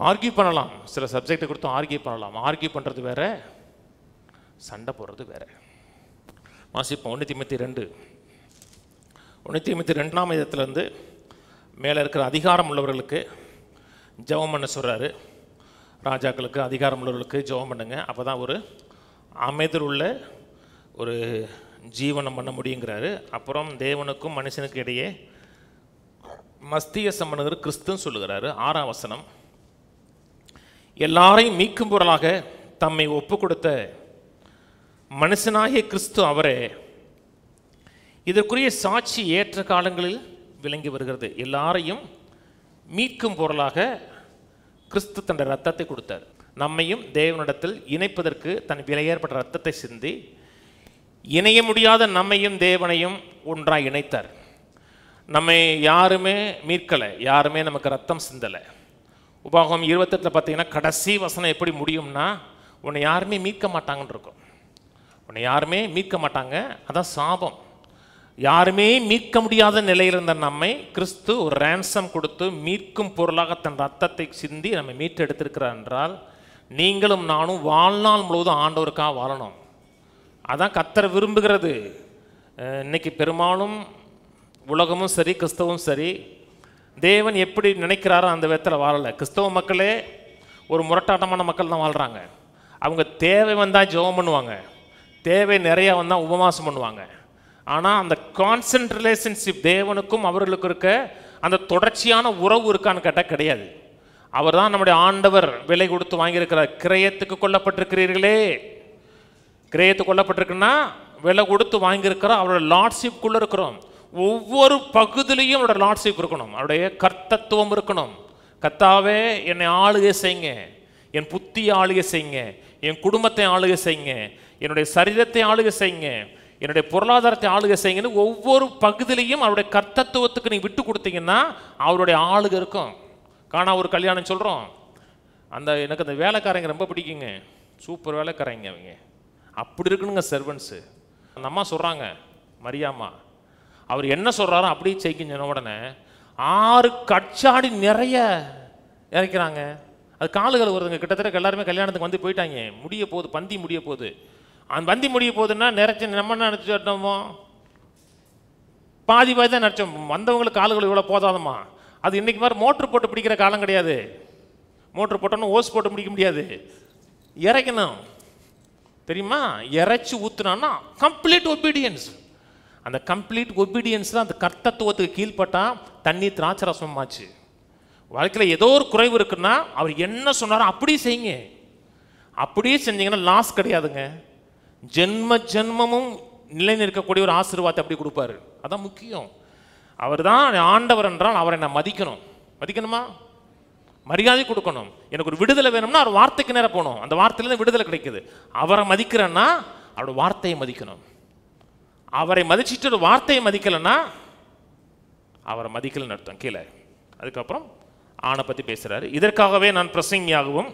ஆர்கியூ பண்ணலாம், சில சப்ஜெக்டை கொடுத்து ஆர்கியூ பண்ணலாம். ஆர்கியூ பண்ணுறது வேற, சண்டை போடுறது வேற. வாசிப்போம் 1 தீமோத்தேயு 2. 1 தீமோத்தேயு 2ஆம் அதிகாரத்திலேருந்து மேலே இருக்கிற அதிகாரம் உள்ளவர்களுக்கு ஜெபம் பண்ண சொல்கிறாரு. ராஜாக்களுக்கு, அதிகாரம் உள்ளவர்களுக்கு ஜெபம் பண்ணுங்க, அப்போ தான் ஒரு அமைதல் உள்ள ஒரு ஜீவனம் பண்ண முடியுங்கிறாரு. அப்புறம் தேவனுக்கும் மனுஷனுக்கு இடையே மஸ்தியசம் பண்ணுகிற கிறிஸ்துன்னு சொல்லுகிறாரு. 6ஆம் வசனம், எல்லாரையும் மீட்கும் பொருளாக தம்மை ஒப்பு கொடுத்த மனுஷனாகிய கிறிஸ்து அவரே, இதற்குரிய சாட்சி ஏற்ற காலங்களில் விளங்கி வருகிறது. எல்லாரையும் மீட்கும் பொருளாக கிறிஸ்து தன் ரத்தத்தை கொடுத்தார். நம்மையும் தேவனிடத்தில் இணைப்பதற்கு தன் விலையேற்பட்ட ரத்தத்தை சிந்தி இணைய முடியாத நம்மையும் தேவனையும் ஒன்றாக இணைத்தார். நம்மை யாருமே மீட்கலை, யாருமே நமக்கு ரத்தம் சிந்தலை. உபாகமம் 28 பார்த்தீங்கன்னா கடைசி வசனம் எப்படி முடியும்னா, உன்னை யாருமே மீட்க மாட்டாங்கன்னு இருக்கும். உன்னை யாருமே மீட்க மாட்டாங்க, அதான் சாபம். யாருமே மீட்க முடியாத நிலையில் இருந்த நம்மை கிறிஸ்து ஒரு ரேன்சம் கொடுத்து மீட்கும் பொருளாக தன் ரத்தத்தை சிந்தி நம்மை மீட்டு எடுத்திருக்கிறார் என்றால், நீங்களும் நானும் வாழ்நாள் முழுவதும் ஆண்டவருக்காக வாழணும். அதான் கர்த்தர் விரும்புகிறது. இன்னைக்கு பெரும்பாலும் உலகமும் சரி கிறிஸ்தவம் சரி தேவன் எப்படி நினைக்கிறாரோ அந்த விதத்தில் வாழலை. கிறிஸ்தவ மக்களே ஒரு முரட்டாட்டமான மக்கள் தான் வாழ்கிறாங்க. அவங்க தேவை வந்தால் ஜெபம் பண்ணுவாங்க, தேவை நிறையா வந்தால் உபவாசம் பண்ணுவாங்க. ஆனால் அந்த கான்ஸ்டன்ட் ரிலேஷன்ஷிப் தேவனுக்கும் அவர்களுக்கு இருக்க அந்த தொடர்ச்சியான உறவு இருக்கான்னு கேட்டால் கிடையாது. அவர் தான் நம்முடைய ஆண்டவர் விலை கொடுத்து வாங்கியிருக்கிறார். கிரயத்துக்கு கொல்லப்பட்டிருக்கிறீர்களே, கிரயத்துக்கு கொல்லப்பட்டிருக்குன்னா விலை கொடுத்து வாங்கியிருக்கிறோம். அவரோட லார்ட்ஷிப்குள்ளே இருக்கிறோம். ஒவ்வொரு பகுதியிலையும் அவரோட லார்ட்ஷிப் இருக்கணும், அவருடைய கர்த்தத்துவம் இருக்கணும். கர்த்தாவே என்னை ஆளுகை செய்யுங்க, என் புத்தியை ஆளுகை செய்யுங்க, என் குடும்பத்தை ஆளுகை செய்யுங்க, என்னுடைய சரீரத்தை ஆளுகை செய்யுங்க, என்னுடைய பொருளாதாரத்தை ஆளுகை செய்யுங்கன்னு ஒவ்வொரு பகுதியிலையும் அவருடைய கர்த்தத்துவத்துக்கு நீங்கள் விட்டு கொடுத்தீங்கன்னா அவருடைய ஆளுகை இருக்கும். காணா ஒரு கல்யாணம் சொல்கிறோம், எனக்கு அந்த வேலைக்காரங்க ரொம்ப பிடிக்குங்க, சூப்பர் வேலைக்காரங்க அவங்க, அப்படி இருக்கணுங்க சர்வன்ஸு. அந்த அம்மா சொல்கிறாங்க, மரியாம்மா, அவர் என்ன சொல்கிறாரோ அப்படியே செய்யுங்க சொன்ன உடனே 6 கச்சாடி நிறைய இறக்கிறாங்க. அது காலுகள் வருதுங்க. கிட்டத்தட்ட எல்லாருமே கல்யாணத்துக்கு வந்து போயிட்டாங்க, முடிய போகுது, பந்தி முடிய போகுது. அந்த பந்தி முடிய போகுதுன்னா நிறைச்சி நம்ம என்ன நினச்சிட்டோமோ, பாதி தான் நினச்சோம். வந்தவங்களுக்கு காலுகள் இவ்வளோ போதாதம்மா. அது இன்றைக்கி மாதிரி மோட்ரு போட்டு பிடிக்கிற காலம் கிடையாது. மோட்ரு போட்டோன்னு ஓஸ் போட்டு பிடிக்க முடியாது, இறைக்கணும் தெரியுமா? இறைச்சி ஊற்றுனான்னா கம்ப்ளீட் ஒபீடியன்ஸ். அந்த கம்ப்ளீட் ஒபீடியன்ஸ் தான் அந்த கர்த்தத்துவத்துக்கு கீழ்பட்டால் தண்ணி திராட்சரசமாச்சு. வாழ்க்கையில் ஏதோ ஒரு குறைவு இருக்குன்னா அவர் என்ன சொன்னாரோ அப்படியே செய்யுங்க. அப்படியே செஞ்சீங்கன்னா லாஸ் கிடையாதுங்க, ஜென்ம ஜென்மமும் நிலை நிற்கக்கூடிய ஒரு ஆசீர்வாதத்தை அப்படி கொடுப்பாரு. அதான் முக்கியம். அவர் தான் ஆண்டவர் என்றால் அவரை நான் மதிக்கணும். மதிக்கணுமா? மரியாதை கொடுக்கணும். எனக்கு ஒரு விடுதலை வேணும்னா அவர் வார்த்தைக்கு நேரம் போகணும், அந்த வார்த்தையிலேருந்து விடுதலை கிடைக்குது. அவரை மதிக்கிறேன்னா அவரோட வார்த்தையை மதிக்கணும். அவரை மதிச்சுட்டு ஒரு வார்த்தையை மதிக்கலைன்னா அவரை மதிக்கலன்னு அர்த்தம். கீழே அதுக்கப்புறம் ஆணை பற்றி பேசுகிறாரு. இதற்காகவே நான் பிரசங்கியாகவும்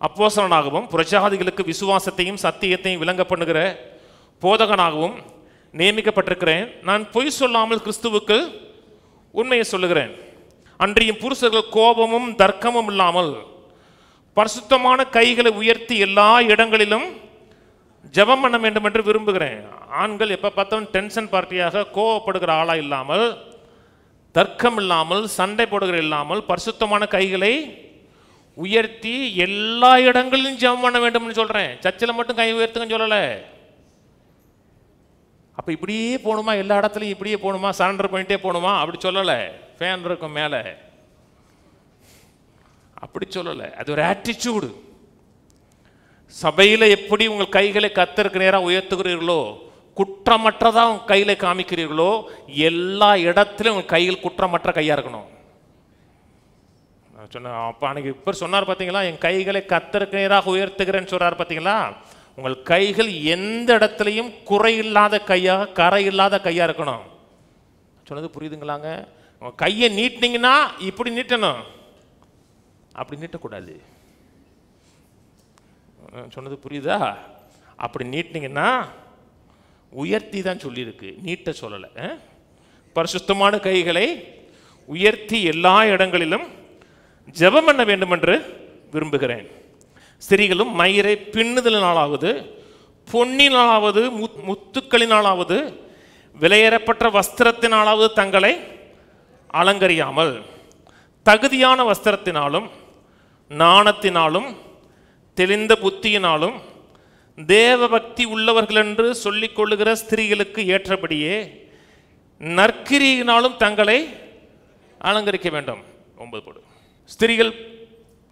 அப்போஸ்தலனாகவும் புரஜாதிகளுக்கு விசுவாசத்தையும் சத்தியத்தையும் விளங்க பண்ணுகிற போதகனாகவும் நியமிக்கப்பட்டிருக்கிறேன். நான் பொய் சொல்லாமல் கிறிஸ்துவுக்கு உண்மையை சொல்லுகிறேன். அன்றியும் புருஷர்கள் கோபமும் தர்க்கமும் இல்லாமல் பரிசுத்தமான கைகளை உயர்த்தி எல்லா இடங்களிலும் ஜெபம் பண்ண வேண்டும் என்று விரும்புகிறேன். ஆண்கள் எப்போ பார்த்தாலும் டென்ஷன் பார்ட்டியாக கோவப்படுகிற ஆளாக இல்லாமல், தர்க்கம் இல்லாமல், சண்டை போடுகிற இல்லாமல் பரிசுத்தமான கைகளை உயர்த்தி எல்லா இடங்களிலும் ஜெபம் பண்ண வேண்டும்னு சொல்கிறேன். சர்ச்சில் மட்டும் கை உயர்த்துங்கன்னு சொல்லலை. அப்போ இப்படியே போகணுமா, எல்லா இடத்துலையும் இப்படியே போகணுமா, சரண்டர் பண்ணிட்டே போகணுமா அப்படி சொல்லலை. ஃபேன் இருக்கும் மேலே, அப்படி சொல்லலை. அது ஒரு ஆட்டிடியூடு. சபையில் எப்படி உங்கள் கைகளை கர்த்தருக்கு நேராக உயர்த்துகிறீர்களோ, குற்றமற்றதாக உங்கள் கையில் காமிக்கிறீர்களோ, எல்லா இடத்துலையும் உங்கள் கையில் குற்றமற்ற கையாக இருக்கணும். சொன்ன அப்போ அன்னைக்கு இப்போ சொன்னார் பார்த்தீங்களா, என் கைகளை கர்த்தருக்கு நேராக உயர்த்துகிறேன்னு சொல்கிறார் பார்த்தீங்களா. உங்கள் கைகள் எந்த இடத்துலையும் குறை இல்லாத கையாக, கரை இல்லாத கையாக இருக்கணும். சொன்னது புரியுதுங்களாங்க? உங்கள் கையை நீட்டினீங்கன்னா இப்படி நீட்டணும், அப்படி நீட்டக்கூடாது. சொன்னது புரியுதா? அப்படி நீட்டினீங்கன்னா உயர்த்தி தான் சொல்லியிருக்கு, நீட்ட சொல்லலை. பரிசுத்தமான கைகளை உயர்த்தி எல்லா இடங்களிலும் ஜெபம் பண்ண வேண்டும் என்று விரும்புகிறேன். ஸ்திரீகளும் மயிரை பின்னுதலினாலாவது, பொன்னினாலாவது, முத்துக்களினாலாவது, விலையேறப்பட்ட வஸ்திரத்தினாலாவது தங்களை அலங்கரியாமல் தகுதியான வஸ்திரத்தினாலும் நாணத்தினாலும் தெளிந்த புத்தியினாலும் தேவ பக்தி உள்ளவர்கள் என்று சொல்லிக் கொள்ளுகிற ஸ்திரீகளுக்கு ஏற்றபடியே நற்கிரியினாலும் தங்களை அலங்கரிக்க வேண்டும். 9 போடு. ஸ்திரீகள்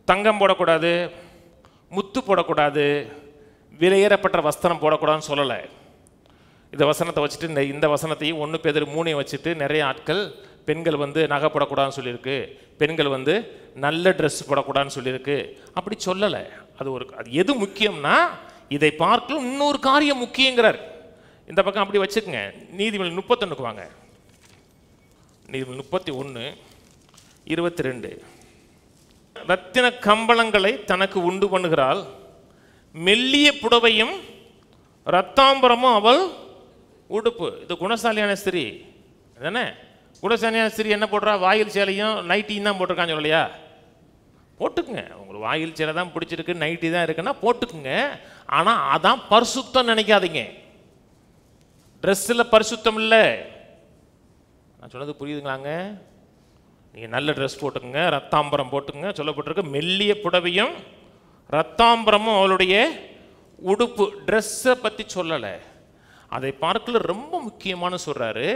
தங்கம் போடக்கூடாது, முத்து போடக்கூடாது, விலையேறப்பட்ட வஸ்திரம் போடக்கூடாதுன்னு சொல்லலை. இந்த வசனத்தை வச்சுட்டு இந்த வசனத்தையும் 1 பேதுரு 3 வச்சுட்டு நிறைய ஆட்கள் பெண்கள் நகை போடக்கூடாதுன்னு சொல்லியிருக்கு, பெண்கள் நல்ல ட்ரெஸ் போடக்கூடாதுன்னு சொல்லியிருக்கு. அப்படி சொல்லலை. அது எது முக்கியம்னா இதை பார்க்க இன்னொரு காரியம் முக்கியங்கிறார். இந்த பக்கம் அப்படி வச்சுக்கோங்க. நீதிமொழி 31 வாங்க. நீதிமொழி 31:22. ரத்தின கம்பளங்களை தனக்கு உண்டு பண்ணுகிறாள், மெல்லிய புடவையும் ரத்தாம்பரமும் அவள் உடுப்பு. இது குணசாலியான ஸ்திரீ தானே? குணசாலியான ஸ்திரீ என்ன போடுறா? வாயில் சேலையும் நைட்டியும் தான் போட்டிருக்கான்னு சொல்லலையா? போட்டுக்குங்க. உங்களுக்கு வாயில் சேலை தான் பிடிச்சிருக்கு, நைட்டி தான் இருக்குன்னா போட்டுக்குங்க. ஆனால் அதான் பரிசுத்தம் நினைக்காதீங்க. ட்ரெஸ்ஸில் பரிசுத்தம் இல்லை. நான் சொன்னது புரியுதுங்களாங்க? நீங்கள் நல்ல ட்ரெஸ் போட்டுக்குங்க, ரத்தாம்பரம் போட்டுக்குங்க சொல்லப்பட்டிருக்கு. மெல்லிய புடவையும் ரத்தாம்பரமும் அவளுடைய உடுப்பு. ட்ரெஸ்ஸை பற்றி சொல்லலை. அதை பார்க்கல ரொம்ப முக்கியமான சொல்கிறாரு.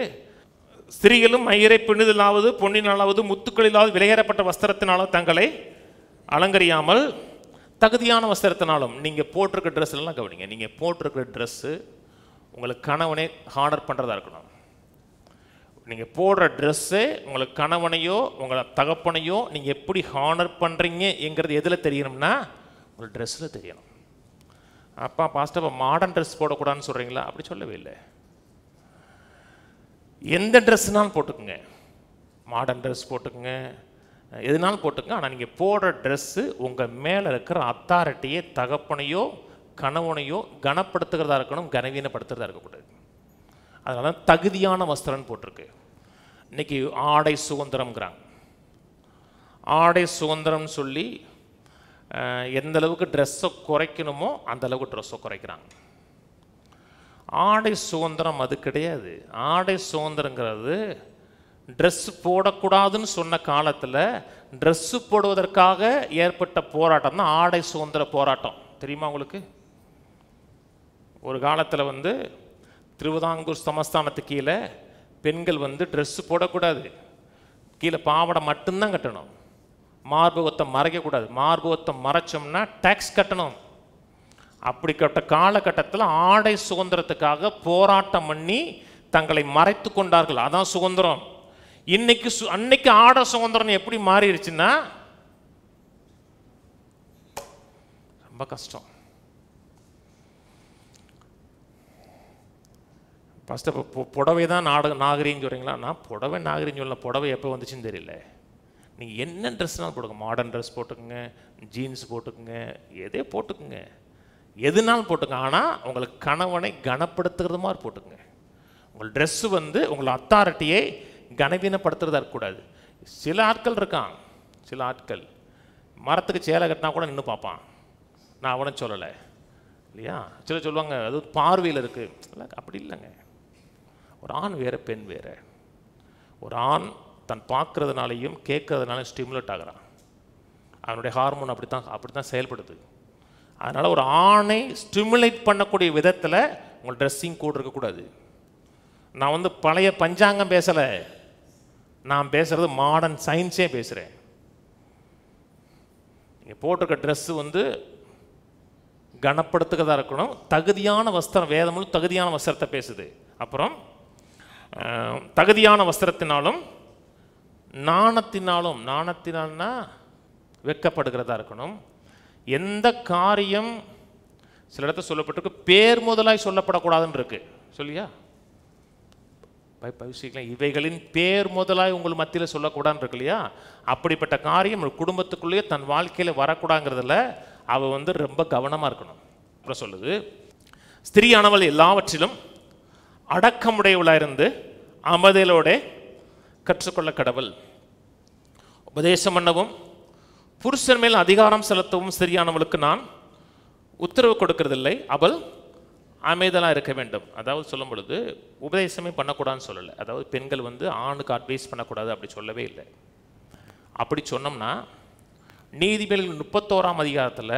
ஸ்திரீகளும் மயிரை பிணிதலாவது பொன்னினாலாவது முத்துக்களிலாவது விலையேறப்பட்ட வஸ்திரத்தினாலும் தங்களை அலங்கரியாமல் தகுதியான வஸ்திரத்தினாலும். நீங்கள் போட்டிருக்க ட்ரெஸ்லாம் கவனிங்க. நீங்கள் போட்டிருக்கிற ட்ரெஸ்ஸு உங்களுக்கு கணவனை ஹானர் பண்ணுறதா இருக்கணும். நீங்கள் போடுற ட்ரெஸ்ஸு உங்களுக்கு கணவனையோ உங்களை தகப்பனையோ நீங்கள் எப்படி ஹானர் பண்ணுறீங்கிறது எதில் தெரியணும்னா உங்கள் ட்ரெஸ்ஸில் தெரியணும். அப்பா பாஸ்டர் மாடர்ன் ட்ரெஸ் போடக்கூடாதுன்னு சொல்கிறீங்களா? அப்படி சொல்லவே இல்லை. எந்த ட்ரெஸ்னாலும் போட்டுக்குங்க, மாடர்ன் ட்ரெஸ் போட்டுக்குங்க, எதுனாலும் போட்டுக்குங்க. ஆனால் நீங்கள் போடுற ட்ரெஸ்ஸு உங்கள் மேலே இருக்கிற அத்தாரிட்டியை தகப்பனையோ கணவனையோ கனப்படுத்துகிறதா இருக்கணும், கனவீனப்படுத்துகிறதா இருக்கக்கூடாது. அதனால தகுதியான வஸ்திரம்னு போட்டிருக்கு. இன்றைக்கி ஆடை சுதந்திரம்ங்கிறாங்க. ஆடை சுதந்திரம்னு சொல்லி எந்த அளவுக்கு ட்ரெஸ்ஸை குறைக்கணுமோ அந்த அளவுக்கு ட்ரெஸ்ஸை குறைக்கிறாங்க. ஆடை சுதந்திரம் அது கிடையாது. ஆடை சுதந்திரங்கிறது ட்ரெஸ்ஸு போடக்கூடாதுன்னு சொன்ன காலத்தில் ட்ரெஸ்ஸு போடுவதற்காக ஏற்பட்ட போராட்டம் தான் ஆடை சுதந்திர போராட்டம். தெரியுமா உங்களுக்கு? ஒரு காலத்தில் வந்து திருவிதாங்கூர் சமஸ்தானத்துக்கு கீழே பெண்கள் வந்து ட்ரெஸ்ஸு போடக்கூடாது, கீழே பாவாடை மட்டும்தான் கட்டணும், மார்பகத்தை மறைக்கக்கூடாது. மார்பகத்தை மறைச்சோம்னா டேக்ஸ் கட்டணும். அப்படிப்பட்ட காலகட்டத்தில் ஆடை சுதந்திரத்துக்காக போராட்டம் பண்ணி தங்களை மறைத்து கொண்டார்கள். அதான் சுதந்திரம். அன்னைக்கு ஆடை சுதந்திரம் எப்படி மாறிடுச்சுன்னா ரொம்ப கஷ்டம். ஃபஸ்ட்டு இப்போ புடவை தான் நாகரிகம்னு சொல்கிறீங்களா? நான் புடவை நாகரிகம் சொல்லல. புடவை எப்போ வந்துச்சுன்னு தெரியல. நீங்கள் என்ன ட்ரெஸ்னாலும் போட்டுக்கோங்க. மாடர்ன் ட்ரெஸ் போட்டுக்குங்க, ஜீன்ஸ் போட்டுக்குங்க, எதே போட்டுக்குங்க, எதுனாலும் போட்டுங்க. ஆனால் உங்களுக்கு கணவனை கனப்படுத்துகிறது மாதிரி போட்டுக்குங்க. உங்கள் ட்ரெஸ்ஸு வந்து உங்களை அத்தாரிட்டியை கனவீனப்படுத்துறதா இருக்கக்கூடாது. சில ஆட்கள் இருக்கான், சில ஆட்கள் மரத்துக்கு சேலை கட்டினா கூட நின்று பார்ப்பான். நான் அவனை சொல்லலை இல்லையா? சில சொல்லுவாங்க அது பார்வையில் இருக்குது. இல்லை, அப்படி இல்லைங்க. ஒரு ஆண் வேறு, பெண் வேறு. ஒரு ஆண் தன் பார்க்குறதுனாலையும் கேட்கறதுனாலையும் ஸ்டிமுலேட் ஆகிறான். அவனுடைய ஹார்மோன் அப்படி தான் செயல்படுது. அதனால் ஒரு ஆணை ஸ்டிமுலேட் பண்ணக்கூடிய விதத்தில் உங்கள் ட்ரெஸ்ஸிங் கோட் இருக்கக்கூடாது. நான் வந்து பழைய பஞ்சாங்கம் பேசலை, நான் பேசுகிறது மாடர்ன் சயின்ஸே பேசுகிறேன். நீங்கள் போட்டிருக்க ட்ரெஸ்ஸு வந்து கனப்படுத்துகிறதா இருக்கணும். தகுதியான வஸ்திரம், வேதமும் தகுதியான வஸ்திரத்தை பேசுது. அப்புறம் தகுதியான வஸ்திரத்தினாலும் நாணத்தினால்னா வெட்கப்படுகிறதா இருக்கணும். எந்த காரியம் சில இடத்துல சொல்லப்பட்டிருக்கு பேர் முதலாய் சொல்லப்படக்கூடாதுன்னு இருக்கு. சொல்லியா பவிசிக்கலாம், இவைகளின் பேர் முதலாய் உங்கள் மத்தியில் சொல்லக்கூடாதுன்னு இருக்கு இல்லையா? அப்படிப்பட்ட காரியம் குடும்பத்துக்குள்ளேயே தன் வாழ்க்கையில் வரக்கூடாதுங்கிறதுல அவள் வந்து ரொம்ப கவனமாக இருக்கணும். அப்புறம் சொல்லுது, ஸ்திரீயானவள் எல்லாவற்றிலும் அடக்கமுடையவளாயிருந்து அமைதலோட கற்றுக்கொள்ள கடவுள். உபதேசம் பண்ணவும் புருஷன் மேல் அதிகாரம் செலுத்தவும் ஸ்திரீயானவளுக்கு நான் உத்தரவு கொடுக்கறதில்லை, அவள் அமைதலாக இருக்க வேண்டும். அதாவது சொல்லும் பொழுது உபதேசமே பண்ணக்கூடாதுன்னு சொல்லலை. அதாவது பெண்கள் வந்து ஆணுக்கு அட்வைஸ் பண்ணக்கூடாது அப்படி சொல்லவே இல்லை. அப்படி சொன்னோம்னா நீதிபதிகள் 31ஆம் அதிகாரத்தில்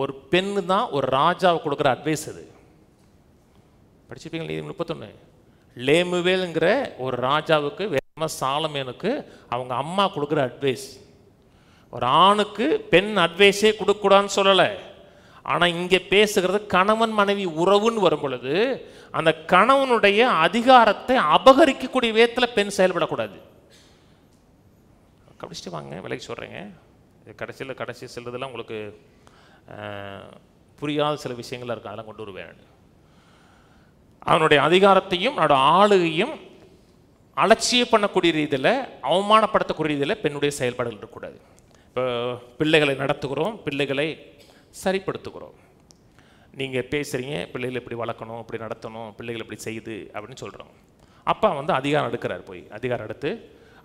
ஒரு பெண்ணு தான் ஒரு ராஜாவை கொடுக்குற அட்வைஸ். அது படிச்சுப்பீங்க. நீதி 31. லேமுவேல்ங்கிற ஒரு ராஜாவுக்கு சாலமேனுக்கு அவங்க அம்மா கொடுக்குற அட்வைஸ். ஒரு ஆணுக்கு பெண் அட்வைஸே கொடுக்கூடாதுன்னு சொல்லலை. ஆனால் இங்கே பேசுகிறது கணவன் மனைவி உறவுன்னு வரும் பொழுது அந்த கணவனுடைய அதிகாரத்தை அபகரிக்கக்கூடிய விதத்தில் பெண் செயல்படக்கூடாது. கடிச்சிட்டு வாங்க, விலைக்கு சொல்கிறேங்க. கடைசி செல்றதெல்லாம் உங்களுக்கு புரியாத சில விஷயங்கள் இருக்கும், அதெல்லாம் கொண்டு வருவேன். அவனுடைய அதிகாரத்தையும் அவனோட ஆளுகையும் அலட்சிய பண்ணக்கூடிய ரீதியில், அவமானப்படுத்தக்கூடிய ரீதியில் பெண்ணுடைய செயல்பாடுகள் இருக்கக்கூடாது. இப்போ பிள்ளைகளை நடத்துகிறோம், பிள்ளைகளை சரிப்படுத்துகிறோம். நீங்கள் பேசுகிறீங்க, பிள்ளைகளை இப்படி வளர்க்கணும், இப்படி நடத்தணும், பிள்ளைகள் இப்படி செய்யுது அப்படின்னு சொல்கிறோம். அப்பா வந்து அதிகாரம் எடுக்கிறார், போய் அதிகாரம் எடுத்து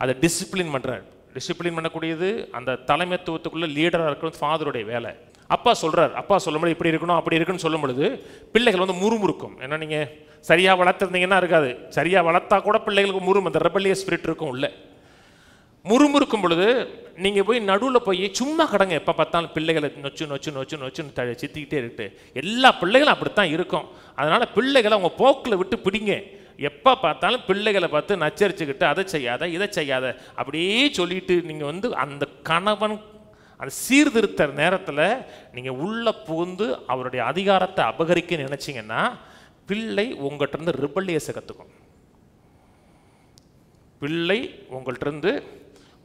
அதை டிசிப்ளின் பண்ணுறார். டிசிப்ளின் பண்ணக்கூடியது அந்த தலைமைத்துவத்துக்குள்ளே லீடராக இருக்கிறது ஃபாதருடைய வேலை. அப்பா சொல்கிறார், அப்பா சொல்லும்போது இப்படி இருக்கணும் அப்படி இருக்குன்னு சொல்லும் பொழுது பிள்ளைகள் வந்து முறுமுறுக்கும். ஏன்னா நீங்கள் சரியாக வளர்த்துருந்தீங்கன்னா இருக்காது, சரியாக வளர்த்தா கூட பிள்ளைகளுக்கு அந்த ரெபல்லியஸ் ஸ்பிரிட் இருக்கும் உள்ள. முறுமுறுக்கும் பொழுது நீங்கள் போய் நடுவில் போய் சும்மா கடங்க. எப்போ பார்த்தாலும் பிள்ளைகளை நொச்சு நொச்சு நொச்சு நொச்சுன்னு சித்திக்கிட்டே இருக்கு. எல்லா பிள்ளைகளும் அப்படித்தான் இருக்கும். அதனால் பிள்ளைகளை அவங்க போக்கில் விட்டு பிடிங்க. எப்போ பார்த்தாலும் பிள்ளைகளை பார்த்து நச்சரிச்சுக்கிட்டு அதை செய்யாத இதை செய்யாத அப்படியே சொல்லிட்டு நீங்கள் வந்து அந்த கணவன் அந்த சீர்திருத்த நேரத்தில் நீங்கள் உள்ளே புகுந்து அவருடைய அதிகாரத்தை அபகரிக்க நினச்சிங்கன்னா பிள்ளை உங்கள்கிட்ட இருந்து ரிபல்லியஸை கற்றுக்கும். பிள்ளை உங்கள்கிட்ட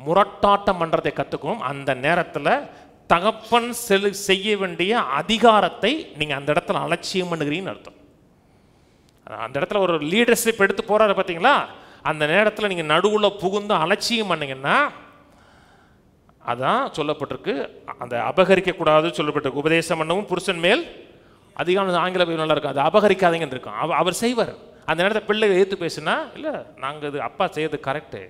முரட்டாட்டம் பண்ணுறதை கற்றுக்கும். அந்த நேரத்தில் தகப்பன் செய்ய வேண்டிய அதிகாரத்தை நீங்கள் அந்த இடத்துல அலட்சியம் பண்ணுகிறீங்கன்னு அர்த்தம். அந்த இடத்துல ஒரு லீடர்ஷிப் எடுத்து போகிறாரு பார்த்தீங்களா, அந்த நேரத்தில் நீங்கள் நடுவில் புகுந்து அலட்சியம் பண்ணிங்கன்னா அதான் சொல்லப்பட்டிருக்கு. அந்த அபகரிக்கக்கூடாது சொல்லப்பட்டிருக்கு. உபதேசம் பண்ணவும் புருஷன் மேல் அதிகாரம், ஆங்கில நல்லா இருக்கும். அது அபகரிக்காதீங்கன்னு இருக்கும். அவர் செய்வார். அந்த நேரத்தில் பிள்ளை எதிர்த்து பேசுனா, இல்லை நாங்கள் இது அப்பா செய்யறது கரெக்டு,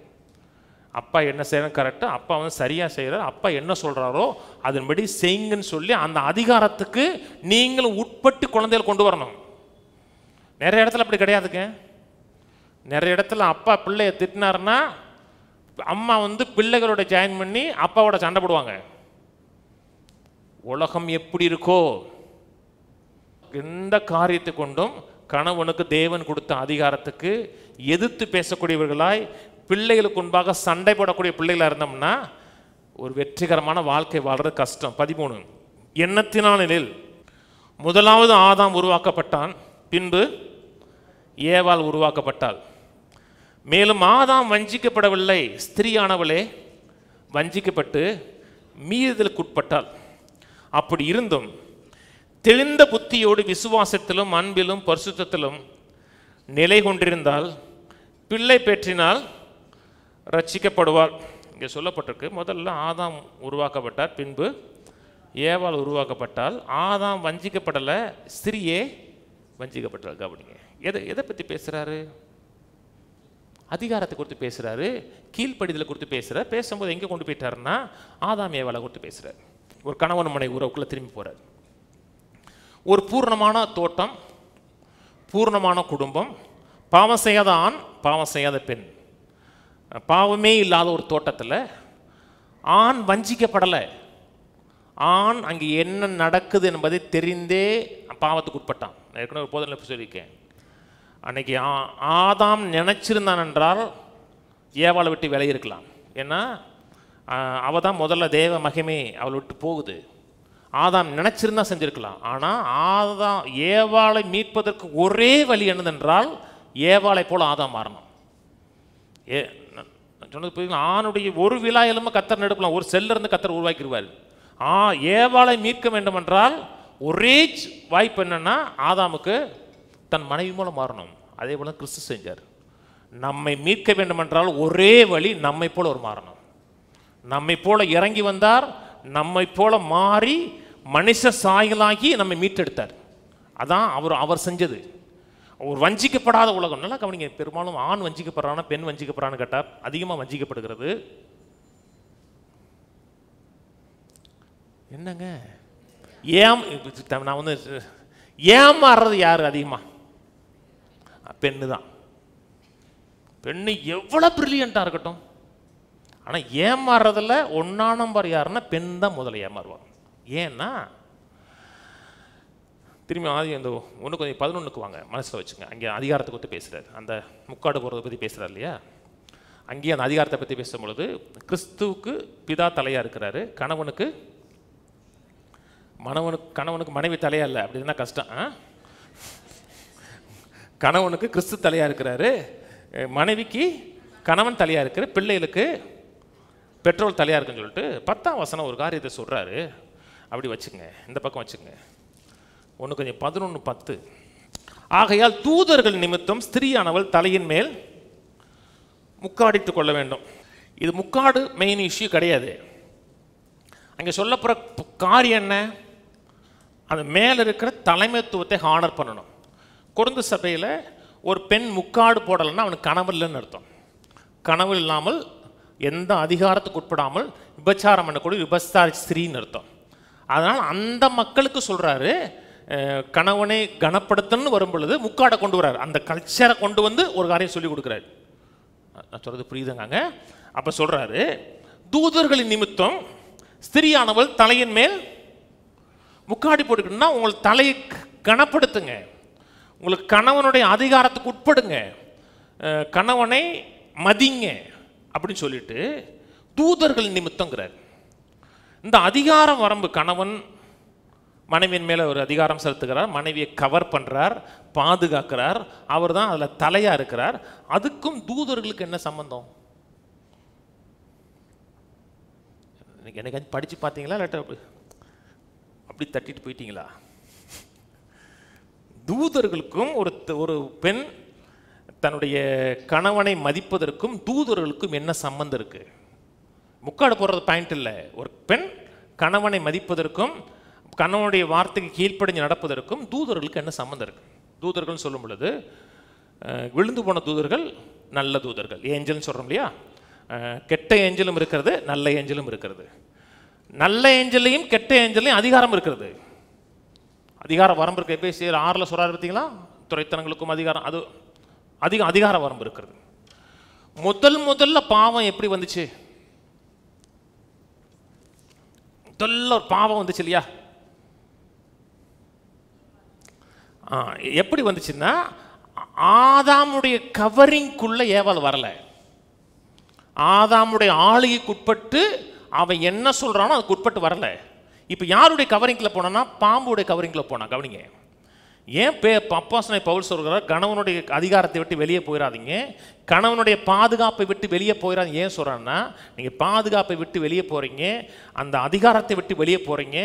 அப்பா என்ன செய்யறது கரெக்டு, அப்பா வந்து சரியாக செய்கிறார், அப்பா என்ன சொல்கிறாரோ அதன்படி செய்யுங்கன்னு சொல்லி அந்த அதிகாரத்துக்கு நீங்களும் உட்பட்டு குழந்தைகள் கொண்டு வரணும். நிறைய இடத்துல அப்படி கிடையாதுங்க. நிறைய இடத்துல அப்பா பிள்ளைய திட்டினாருன்னா அம்மா வந்து பிள்ளைகளோட ஜாயின் பண்ணி அப்பாவோட சண்டை போடுவாங்க. உலகம் எப்படி இருக்கோ எந்த காரியத்தை கொண்டும் கணவனுக்கு தேவன் கொடுத்த அதிகாரத்துக்கு எதிர்த்து பேசக்கூடியவர்களாய் பிள்ளைகளுக்கு முன்பாக சண்டை போடக்கூடிய பிள்ளைகளாக இருந்தோம்னா ஒரு வெற்றிகரமான வாழ்க்கை வாழ்றது கஷ்டம். 13 எண்ணத்தினானில் முதலாவது ஆதாம் உருவாக்கப்பட்டான், பின்பு ஏவாள் உருவாக்கப்பட்டாள். மேலும் ஆதாம் வஞ்சிக்கப்படவில்லை, ஸ்திரீயானவளே வஞ்சிக்கப்பட்டு மீறுதலுக்குட்பட்டாள். அப்படி இருந்தும் தெளிந்த புத்தியோடு விசுவாசத்திலும் அன்பிலும் பரிசுத்தத்திலும் நிலை கொண்டிருந்தால் பிள்ளை பெற்றினால் ரட்சிக்கப்படுவார். இங்கே சொல்லப்பட்டிருக்கு, முதல்ல ஆதாம் உருவாக்கப்பட்டார், பின்பு ஏவாள் உருவாக்கப்பட்டால். ஆதாம் வஞ்சிக்கப்படலை, ஸ்திரியே வஞ்சிக்கப்பட்டாள். கவனிங்க, எதை பற்றி பேசுகிறாரு? அதிகாரத்தை குறித்து பேசுகிறாரு, கீழ்ப்படிதலை குறித்து பேசுகிறார். பேசும்போது எங்கே கொண்டு போயிட்டாருன்னா ஆதாம் ஏவாளை குறித்து பேசுகிறார். ஒரு கணவன் மனைவி உறவுக்குள்ளே திரும்பி போகிறார். ஒரு பூர்ணமான தோட்டம், பூர்ணமான குடும்பம், பாவம் செய்யாத ஆண், பாவம் செய்யாத பெண், பாவமே இல்லாத ஒரு தோட்டத்தில் ஆண் வஞ்சிக்கப்படலை. ஆண் அங்கே என்ன நடக்குது என்பதை தெரிந்தே பாவத்துக்கு உட்பட்டான். நான் ஏற்கனவே ஒரு போதனை சொல்லியிருக்கேன். அன்னைக்கு ஆதாம் நினச்சிருந்தான் என்றால் ஏவாளை விட்டு விலகி இருக்கலாம். ஏன்னா அவள் தான் முதல்ல தேவ மகிமை அவளை விட்டு போகுது. ஆதாம் நினச்சிருந்தா செஞ்சுருக்கலாம். ஆனால் ஏவாளை மீட்பதற்கு ஒரே வழி என்னதென்றால் ஏவாளை போல் ஆதாம் மாறணும். சொன்னது புரியுங்களா? ஆணுடைய ஒரு விழா எலும்பை கத்தர் நெடுக்கலாம், ஒரு செல்லிருந்து கத்தர் உருவாக்கிடுவார். ஏவாளை மீட்க வேண்டும் என்றால் ஒரே வாய்ப்பு என்னன்னா ஆதாமுக்கு தன் மனைவி மூலம் மாறணும். அதே போல கிறிஸ்து செஞ்சார். நம்மை மீட்க வேண்டும் என்றால் ஒரே வழி நம்மை போல ஒரு மாறணும். நம்மை போல இறங்கி வந்தார், நம்மை போல மாறி மனுஷ சாயலாகி நம்மை மீட்டெடுத்தார். அதான் அவர் செஞ்சது. ஒரு வஞ்சிக்கப்படாத உலகம். நல்லா கவனிங்க, பெரும்பாலும் ஆண் வஞ்சிக்கப்படுறானா பெண் வஞ்சிக்கப்படுறான்னு கேட்டால் அதிகமாக வஞ்சிக்கப்படுகிறது என்னங்க? நான் வந்து ஏமாறுறது யாரு அதிகமாக? பெண்ணு தான். பெண்ணு எவ்வளோ பிரில்லியண்ட்டாக இருக்கட்டும், ஆனால் ஏமாறுறதில் ஒன்றா நம்பர் யாருன்னா பெண் தான் முதல்ல ஏமாறுவாங்க. ஏன்னா திரும்பி அந்த 1:11 வாங்க, மனசில் வச்சுங்க. அங்கே அதிகாரத்தை பற்றி பேசுகிறார், அந்த முக்காடு போகிறத பற்றி பேசுகிறார் இல்லையா? அங்கேயே அந்த அதிகாரத்தை பற்றி பேசும்பொழுது கிறிஸ்துவுக்கு பிதா தலையாக இருக்கிறாரு, கணவனுக்கு மனைவி தலையாக இல்லை. அப்படி இருந்தால் கஷ்டம். கணவனுக்கு கிறிஸ்து தலையாக இருக்கிறாரு, மனைவிக்கு கணவன் தலையாக இருக்கிற, பிள்ளைகளுக்கு பெட்ரோல் தலையாக இருக்குன்னு சொல்லிட்டு 10ஆம் வசனம் ஒரு காரியத்தை சொல்கிறாரு. அப்படி வச்சுங்க, இந்த பக்கம் வச்சுங்க. 1:11-10 ஆகையால் தூதர்கள் நிமித்தம் ஸ்திரீயானவள் தலையின் மேல் முக்காடிட்டு கொள்ள வேண்டும். இது முக்காடு மெயின் இஷ்யூ கிடையாது. அங்கே சொல்லப்படுற காரியம் என்ன? அந்த மேலே இருக்கிற தலைமைத்துவத்தை ஹானர் பண்ணணும். கொரிந்து சபையில் ஒரு பெண் முக்காடு போடலைன்னா அவனுக்கு கனவு இல்லைன்னு அர்த்தம். கனவு இல்லாமல் எந்த அதிகாரத்துக்கு உட்படாமல் விபச்சாரம் பண்ணக்கூடிய விபச்சார ஸ்திரீன்னு அர்த்தம். அதனால் அந்த மக்களுக்கு சொல்கிறாரு, கணவனை கனப்படுத்தன்னு வரும் பொழுது முக்காடை கொண்டு வர்றாரு. அந்த கல்ச்சரை கொண்டு வந்து ஒரு காரியம் சொல்லி கொடுக்குறாரு. நான் சொல்கிறது புரியுதுங்க? அப்போ சொல்கிறாரு, தூதர்களின் நிமித்தம் ஸ்திரியானவள் தலையின் மேல் முக்காடி போட்டுக்கணும்னா உங்கள் தலையை கனப்படுத்துங்க, உங்களுக்கு கணவனுடைய அதிகாரத்துக்கு உட்படுங்க, கணவனை மதிங்க அப்படின்னு சொல்லிட்டு தூதர்கள் நிமித்தங்கிறார். இந்த அதிகாரம் வரம்பு, கணவன் மனைவியின் மேலே ஒரு அதிகாரம் செலுத்துகிறார், மனைவியை கவர் பண்ணுறார், பாதுகாக்கிறார், அவர் தான் அதில் தலையாக இருக்கிறார். அதுக்கும் தூதர்களுக்கு என்ன சம்பந்தம்? எனக்கு படித்து பார்த்தீங்களா இல்லாட்ட அப்படி தட்டிட்டு போயிட்டீங்களா? தூதர்களுக்கும் ஒரு பெண் தன்னுடைய கணவனை மதிப்பதற்கும் தூதர்களுக்கும் என்ன சம்பந்தம் இருக்கு? முக்காடு போடுறது பாயிண்ட் இல்லை. ஒரு பெண் கணவனை மதிப்பதற்கும் கணவனுடைய வார்த்தைக்கு கீழ்ப்படிஞ்சு நடப்பதற்கும் தூதர்களுக்கு என்ன சம்பந்தம் இருக்கு? தூதர்கள் சொல்லும் பொழுது விழுந்து போன தூதர்கள், நல்ல தூதர்கள், ஏஞ்சல்னு சொல்கிறோம் இல்லையா? கெட்ட ஏஞ்சலும் இருக்கிறது, நல்ல ஏஞ்சலும் இருக்கிறது. நல்ல ஏஞ்சலையும் கெட்ட ஏஞ்சலையும் அதிகாரம் இருக்கிறது, அதிகார வரம்பு இருக்கு. எபேசியர் 6 சொல்றாரு பார்த்தீங்களா? துரைத்தனங்களுக்கும் அதிகாரம், அது அதிகார வரம்பு இருக்கிறது. முதல்ல பாவம் எப்படி வந்துச்சு? முதல்ல ஒரு பாவம் வந்துச்சு இல்லையா? எப்படி வந்துச்சுன்னா, ஆதாமுடைய கவரிங்குள்ள ஏவாள் வரல. ஆதாமுடைய ஆளுகைக்குட்பட்டு அவன் என்ன சொல்றானோ அதுக்கு உட்பட்டு வரல. இப்போ யாருடைய கவரிங்கில் போனா? பாம்புடைய கவரிங்கில் போனா. கவனிங்க, ஏன் அப்போஸ்தலன் பவுல் சொல்கிறார், கணவனுடைய அதிகாரத்தை விட்டு வெளியே போயிடாதீங்க, கணவனுடைய பாதுகாப்பை விட்டு வெளியே போயிடாதீங்க. ஏன் சொல்கிறான்னா, நீங்கள் பாதுகாப்பை விட்டு வெளியே போகிறீங்க, அந்த அதிகாரத்தை விட்டு வெளியே போகிறீங்க,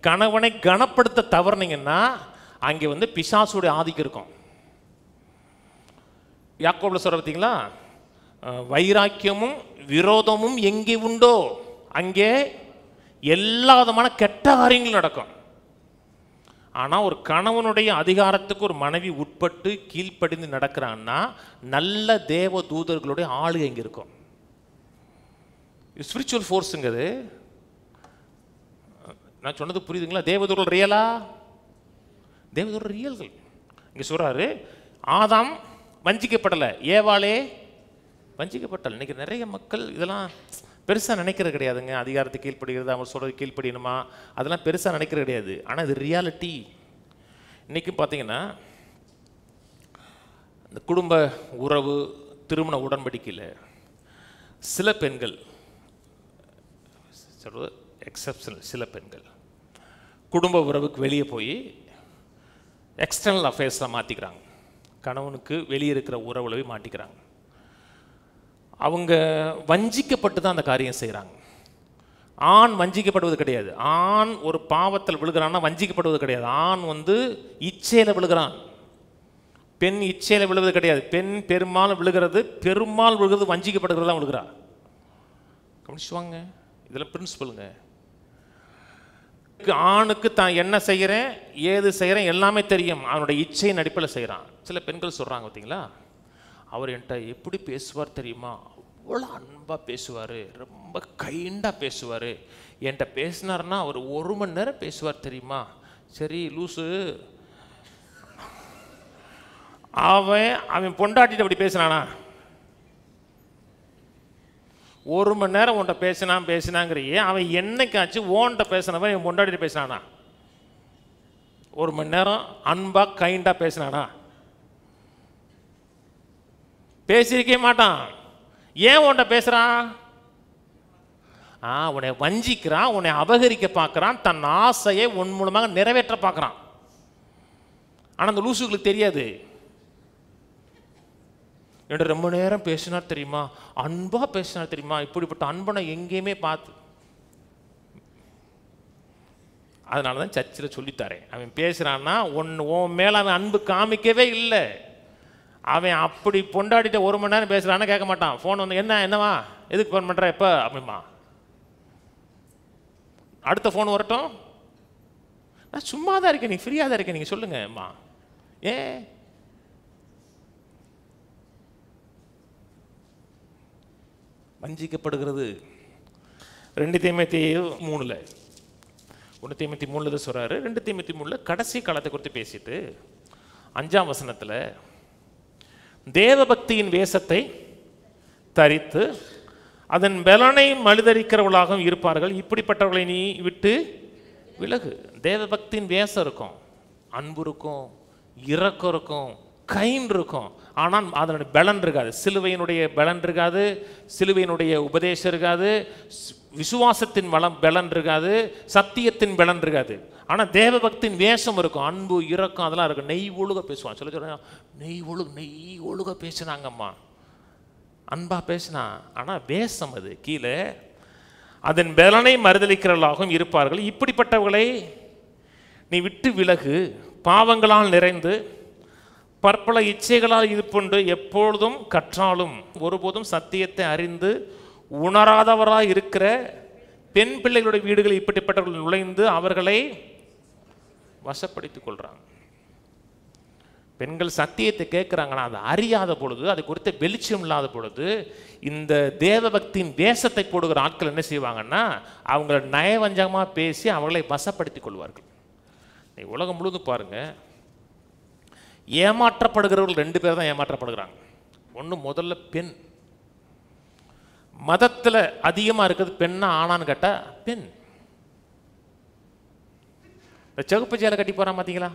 கணவனை கனப்படுத்த தவறுனீங்கன்னா அங்கே வந்து பிசாசுடைய ஆதிக்கம் இருக்கும். யாக்கோபில் சொல்ற பார்த்தீங்களா, வைராக்கியமும் விரோதமும் எங்கே உண்டோ அங்கே எல்லா விதமான கெட்ட காரியங்களும் நடக்கும். ஆனால் ஒரு கணவனுடைய அதிகாரத்துக்கு ஒரு மனைவி உட்பட்டு கீழ்ப்படிந்து நடக்கிறான்னா நல்ல தேவ தூதர்களுடைய ஆளுகை இங்கே இருக்கும். ஸ்பிரிச்சுவல் ஃபோர்ஸுங்கிறது. நான் சொன்னது புரியுதுங்களா? தேவதூர்கள் ரியலா? தேவதூர்கள் ரியல்கள். இங்கே சொல்கிறாரு, ஆதாம் வஞ்சிக்கப்படலை, ஏவாளே வஞ்சிக்கப்பட்டல். இன்றைக்கி நிறைய மக்கள் இதெல்லாம் பெருசாக நினைக்கிறது கிடையாதுங்க. அதிகாரத்தை கீழ்ப்படுகிறது, அவங்க சொல்கிறது கீழ்ப்படியணுமா, அதெல்லாம் பெருசாக நினைக்கிறது கிடையாது. ஆனால் இது ரியாலிட்டி. இன்றைக்கும் பார்த்தீங்கன்னா இந்த குடும்ப உறவு திருமண உடன்படிக்கையில் சில பெண்கள், சொல்வது எக்ஸப்ஷனல், சில பெண்கள் குடும்ப உறவுக்கு வெளியே போய் எக்ஸ்டர்னல் அஃபேர்ஸில் மாற்றிக்கிறாங்க. கணவனுக்கு வெளியே இருக்கிற உறவுல போய் மாட்டிக்கிறாங்க. அவங்க வஞ்சிக்கப்பட்டு தான் அந்த காரியம் செய்கிறாங்க. ஆண் வஞ்சிக்கப்படுவது கிடையாது. ஆண் ஒரு பாவத்தில் விழுகிறான்னா வஞ்சிக்கப்படுவது கிடையாது. ஆண் வந்து இச்சையில் விழுகிறான், பெண் இச்சையில் விழுவது கிடையாது. பெண் பெரும்பாலும் விழுகிறது வஞ்சிக்கப்படுகிறது தான் விழுகிறா. கவனிச்சுவாங்க, இதில் பிரின்சிபலுங்க. ஆணுக்கு தான் என்ன செய்கிறேன் ஏது செய்கிறேன் எல்லாமே தெரியும், அவனுடைய இச்சையின் அடிப்படையில் செய்கிறான். சில பெண்கள் சொல்கிறாங்க பார்த்தீங்களா, அவர் என்கிட்ட எப்படி பேசுவார் தெரியுமா, அவ்வளோ அன்பாக பேசுவார், ரொம்ப கைண்டாக பேசுவார், என்கிட்ட பேசினார்னா அவர் 1 மணி நேரம் பேசுவார் தெரியுமா. சரி லூசு, அவன் பொண்டாட்டிட்டு அப்படி பேசினானா? 1 மணி நேரம் உன்ட்ட பேசினாங்கிறியே, அவன் என்னைக்காச்சும் ஓன்ட்ட பேசினவன் என் பொண்டாட்டிட்டு பேசினானா? 1 மணி நேரம் அன்பாக கைண்டாக பேசினானா? பேசியிருக்கே மாட்டான். ஏன் உன்ட்ட பேசுகிறான்? உன்னை வஞ்சிக்கிறான், உன்னை அபகரிக்க பார்க்குறான், தன் ஆசையை உன் மூலமாக நிறைவேற்ற பார்க்குறான். ஆனால் அந்த லூசுகளுக்கு தெரியாது. என்கிட்ட ரொம்ப நேரம் பேசினார் தெரியுமா, அன்பாக பேசினார் தெரியுமா, இப்படிப்பட்ட அன்பனை எங்கேயுமே பார்த்து. அதனால தான் சர்ச்சில் சொல்லித்தாரேன், அவன் பேசுகிறான்னா உன் மேலே அவன் அன்பு காமிக்கவே இல்லை. அவன் அப்படி பொண்டாடிட்ட 1 மணி நேரம் பேசுகிறான்னு கேட்க மாட்டான். ஃபோன் வந்து என்னவா எதுக்கு ஃபோன் பண்ணுற எப்போ அப்படிமா, அடுத்த ஃபோன் வரட்டும், நான் சும்மா தான் இருக்கேன், நீங்கள் ஃப்ரீயாக தான் இருக்கேன், நீங்கள் சொல்லுங்கள் அம்மா. ஏன் வஞ்சிக்கப்படுகிறது? 2 தீமோத்தேயு 3 1 தீமோத்தேயு 3 சொல்கிறாரு. 2 தீமோத்தேயு 3 கடைசி காலத்தை குறித்து பேசிட்டு 5ஆம் வசனத்தில் தேவ பக்தியின் வேஷத்தை தரித்து அதன் பலனை மழுதரிக்கிறவர்களாகவும் இருப்பார்கள், இப்படிப்பட்டவர்களை நீ விட்டு விலகு. தேவ பக்தியின் வேஷம் இருக்கும், அன்பு இருக்கும், இரக்கம் இருக்கும், கைன் இருக்கும். ஆனால் அதனுடைய பலன் இருக்காது. சிலுவையினுடைய பலன் இருக்காது, சிலுவையினுடைய உபதேசம் இருக்காது, விசுவாசத்தின் பலன் இருக்காது, சத்தியத்தின் பலன் இருக்காது. ஆனால் தேவ பக்தியின் வேஷம் இருக்கும், அன்பு இரக்கம் அதெல்லாம் இருக்கும். நெய் ஒழுக பேசுவான். சொல்ல நெய் ஒழுக பேசினாங்கம்மா, அன்பா பேசினா. ஆனால் வேஷம் அது கீழே. அதன் பலனை மறுதலிக்கிறவர்களாகவும் இருப்பார்கள், இப்படிப்பட்டவர்களை நீ விட்டு விலகு. பாவங்களால் நிறைந்து பற்பல இச்சைகளால் இருப்புண்டு எப்பொழுதும் கற்றாலும் ஒருபோதும் சத்தியத்தை அறிந்து உணராதவராக இருக்கிற பெண் பிள்ளைகளுடைய வீடுகளில் இப்படிப்பட்டவர்கள் நுழைந்து அவர்களை வசப்படுத்திக் கொள்றாங்க. பெண்கள் சத்தியத்தை கேட்குறாங்கன்னா அதை அறியாத பொழுது, அது குறித்த வெளிச்சம் இல்லாத பொழுது, இந்த தேவ பக்தியின் வேஷத்தை போடுகிற ஆட்கள் என்ன செய்வாங்கன்னா அவங்கள நயவஞ்சகமாக பேசி அவர்களை வசப்படுத்திக் கொள்வார்கள். உலகம் முழுவதும் பாருங்க, ஏமாற்றப்படுகிறவர்கள் 2 பேர் தான் ஏமாற்றப்படுகிறாங்க. ஒன்று முதல்ல பெண். மதத்தில் அதிகமாக இருக்கிறது பெண்ணா ஆனான்னு கேட்டால் பெண். இந்த செகுப்பு சேலை கட்டி போகிறான் பார்த்தீங்களா,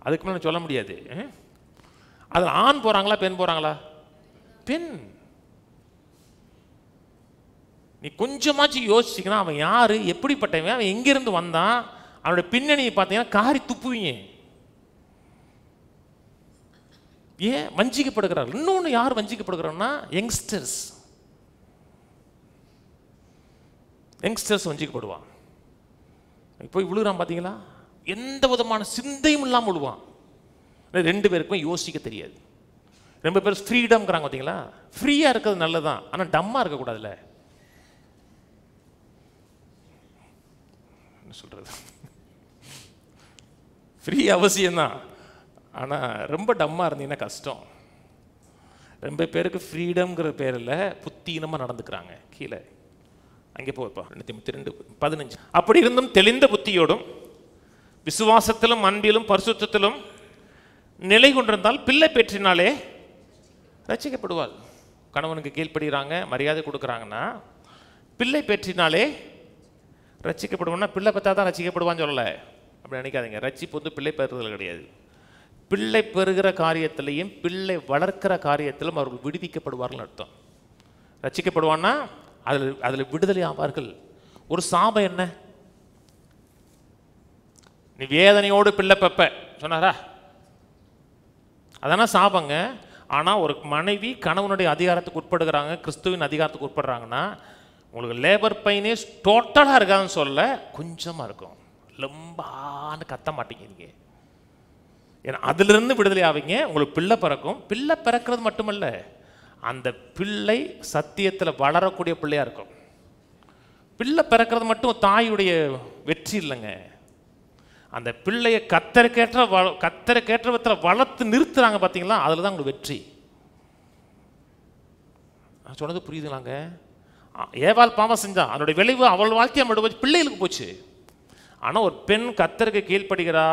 அதுக்கு மேலே சொல்ல முடியாது. அதில் ஆண் போகிறாங்களா பெண் போகிறாங்களா? பெண். நீ கொஞ்சமாச்சு யோசிச்சிங்கன்னா அவன் யார், எப்படிப்பட்டவன், அவன் எங்கிருந்து வந்தான், அவனுடைய பின்னணியை பார்த்தீங்கன்னா காரி துப்புவீங்க. ஏன் வஞ்சிக்கப்படுகிறார்? இன்னொன்று யார் வஞ்சிக்கப்படுகிறான்னா யங்ஸ்டர்ஸ் வஞ்சிக்கப்படுவான். போய் விழுகிறான் பார்த்தீங்களா, எந்த விதமான சிந்தையும் இல்லாமல் விழுவான். 2 பேருக்கும் யோசிக்க தெரியாது. ரொம்ப பேர் ஃப்ரீடம்ங்கிறாங்க பார்த்தீங்களா. ஃப்ரீயாக இருக்கிறது நல்லதான், ஆனால் டம்மாக இருக்கக்கூடாதுல்ல. என்ன சொல்கிறது, ஃப்ரீ அவசியம்தான், ஆனால் ரொம்ப டம்மாக இருந்தீங்கன்னா கஷ்டம். ரொம்ப பேருக்கு ஃப்ரீடம்ங்கிற பேரில் புத்தீனமாக நடந்துக்கிறாங்க. கீழே அங்கே போப்பா 2:15. அப்படி இருந்தும் தெளிந்த புத்தியோடும் விசுவாசத்திலும் அன்பிலும் பரிசுத்தத்திலும் நிலை கொண்டிருந்தால் பிள்ளை பெற்றினாலே ரட்சிக்கப்படுவாள். கணவனுக்கு கீழ்ப்படுகிறாங்க, மரியாதை கொடுக்குறாங்கன்னா பிள்ளை பெற்றினாலே ரட்சிக்கப்படுவான்னா, பிள்ளை பெற்றா தான் ரட்சிக்கப்படுவான்னு சொல்லலை, அப்படி நினைக்காதீங்க. ரட்சிப்பு வந்து பிள்ளை பெறுதல் கிடையாது. பிள்ளை பெறுகிற காரியத்திலையும் பிள்ளை வளர்க்கிற காரியத்திலும் அவர்கள் விடுவிக்கப்படுவார்கள் அர்த்தம். ரட்சிக்கப்படுவான்னா அதில் விடுதலை ஆவார்கள். ஒரு சாபம் என்ன, நீ வேதனையோடு பிள்ளை பெப்ப சொன்னாரா, அதான சாபங்க. ஆனால் ஒரு மனைவி கணவனுடைய அதிகாரத்துக்கு உட்படுகிறாங்க, கிறிஸ்துவின் அதிகாரத்துக்கு உட்படுறாங்கன்னா உங்களுக்கு லேபர் பெயினே டோட்டலாக இருக்காதுன்னு சொல்ல, கொஞ்சமாக இருக்கும். லம்பான்னு கத்த மாட்டேங்கிறீங்க. ஏன்னா அதிலிருந்து விடுதலை ஆவீங்க. உங்களுக்கு பிள்ளை பிறக்கும். பிள்ளை பிறக்கிறது மட்டுமல்ல, அந்த பிள்ளை சத்தியத்தில் வளரக்கூடிய பிள்ளையாக இருக்கும். பிள்ளை பிறக்கிறது மட்டும் தாயுடைய வெற்றி இல்லைங்க. அந்த பிள்ளையை கத்தரைக்கேற்ற விதத்தில் வளர்த்து நிறுத்துறாங்க பார்த்தீங்களா, அதில் தான் உங்களுக்கு வெற்றி. நான் சொன்னது புரியுதுங்களாங்க. ஏவாள் பாவம் செஞ்சான், அதனுடைய விளைவு அவள் வாழ்க்கையை மட்டும் பிள்ளைகளுக்கு போச்சு. ஆனால் ஒரு பெண் கத்தருக்கு கீழ்ப்படுகிறா,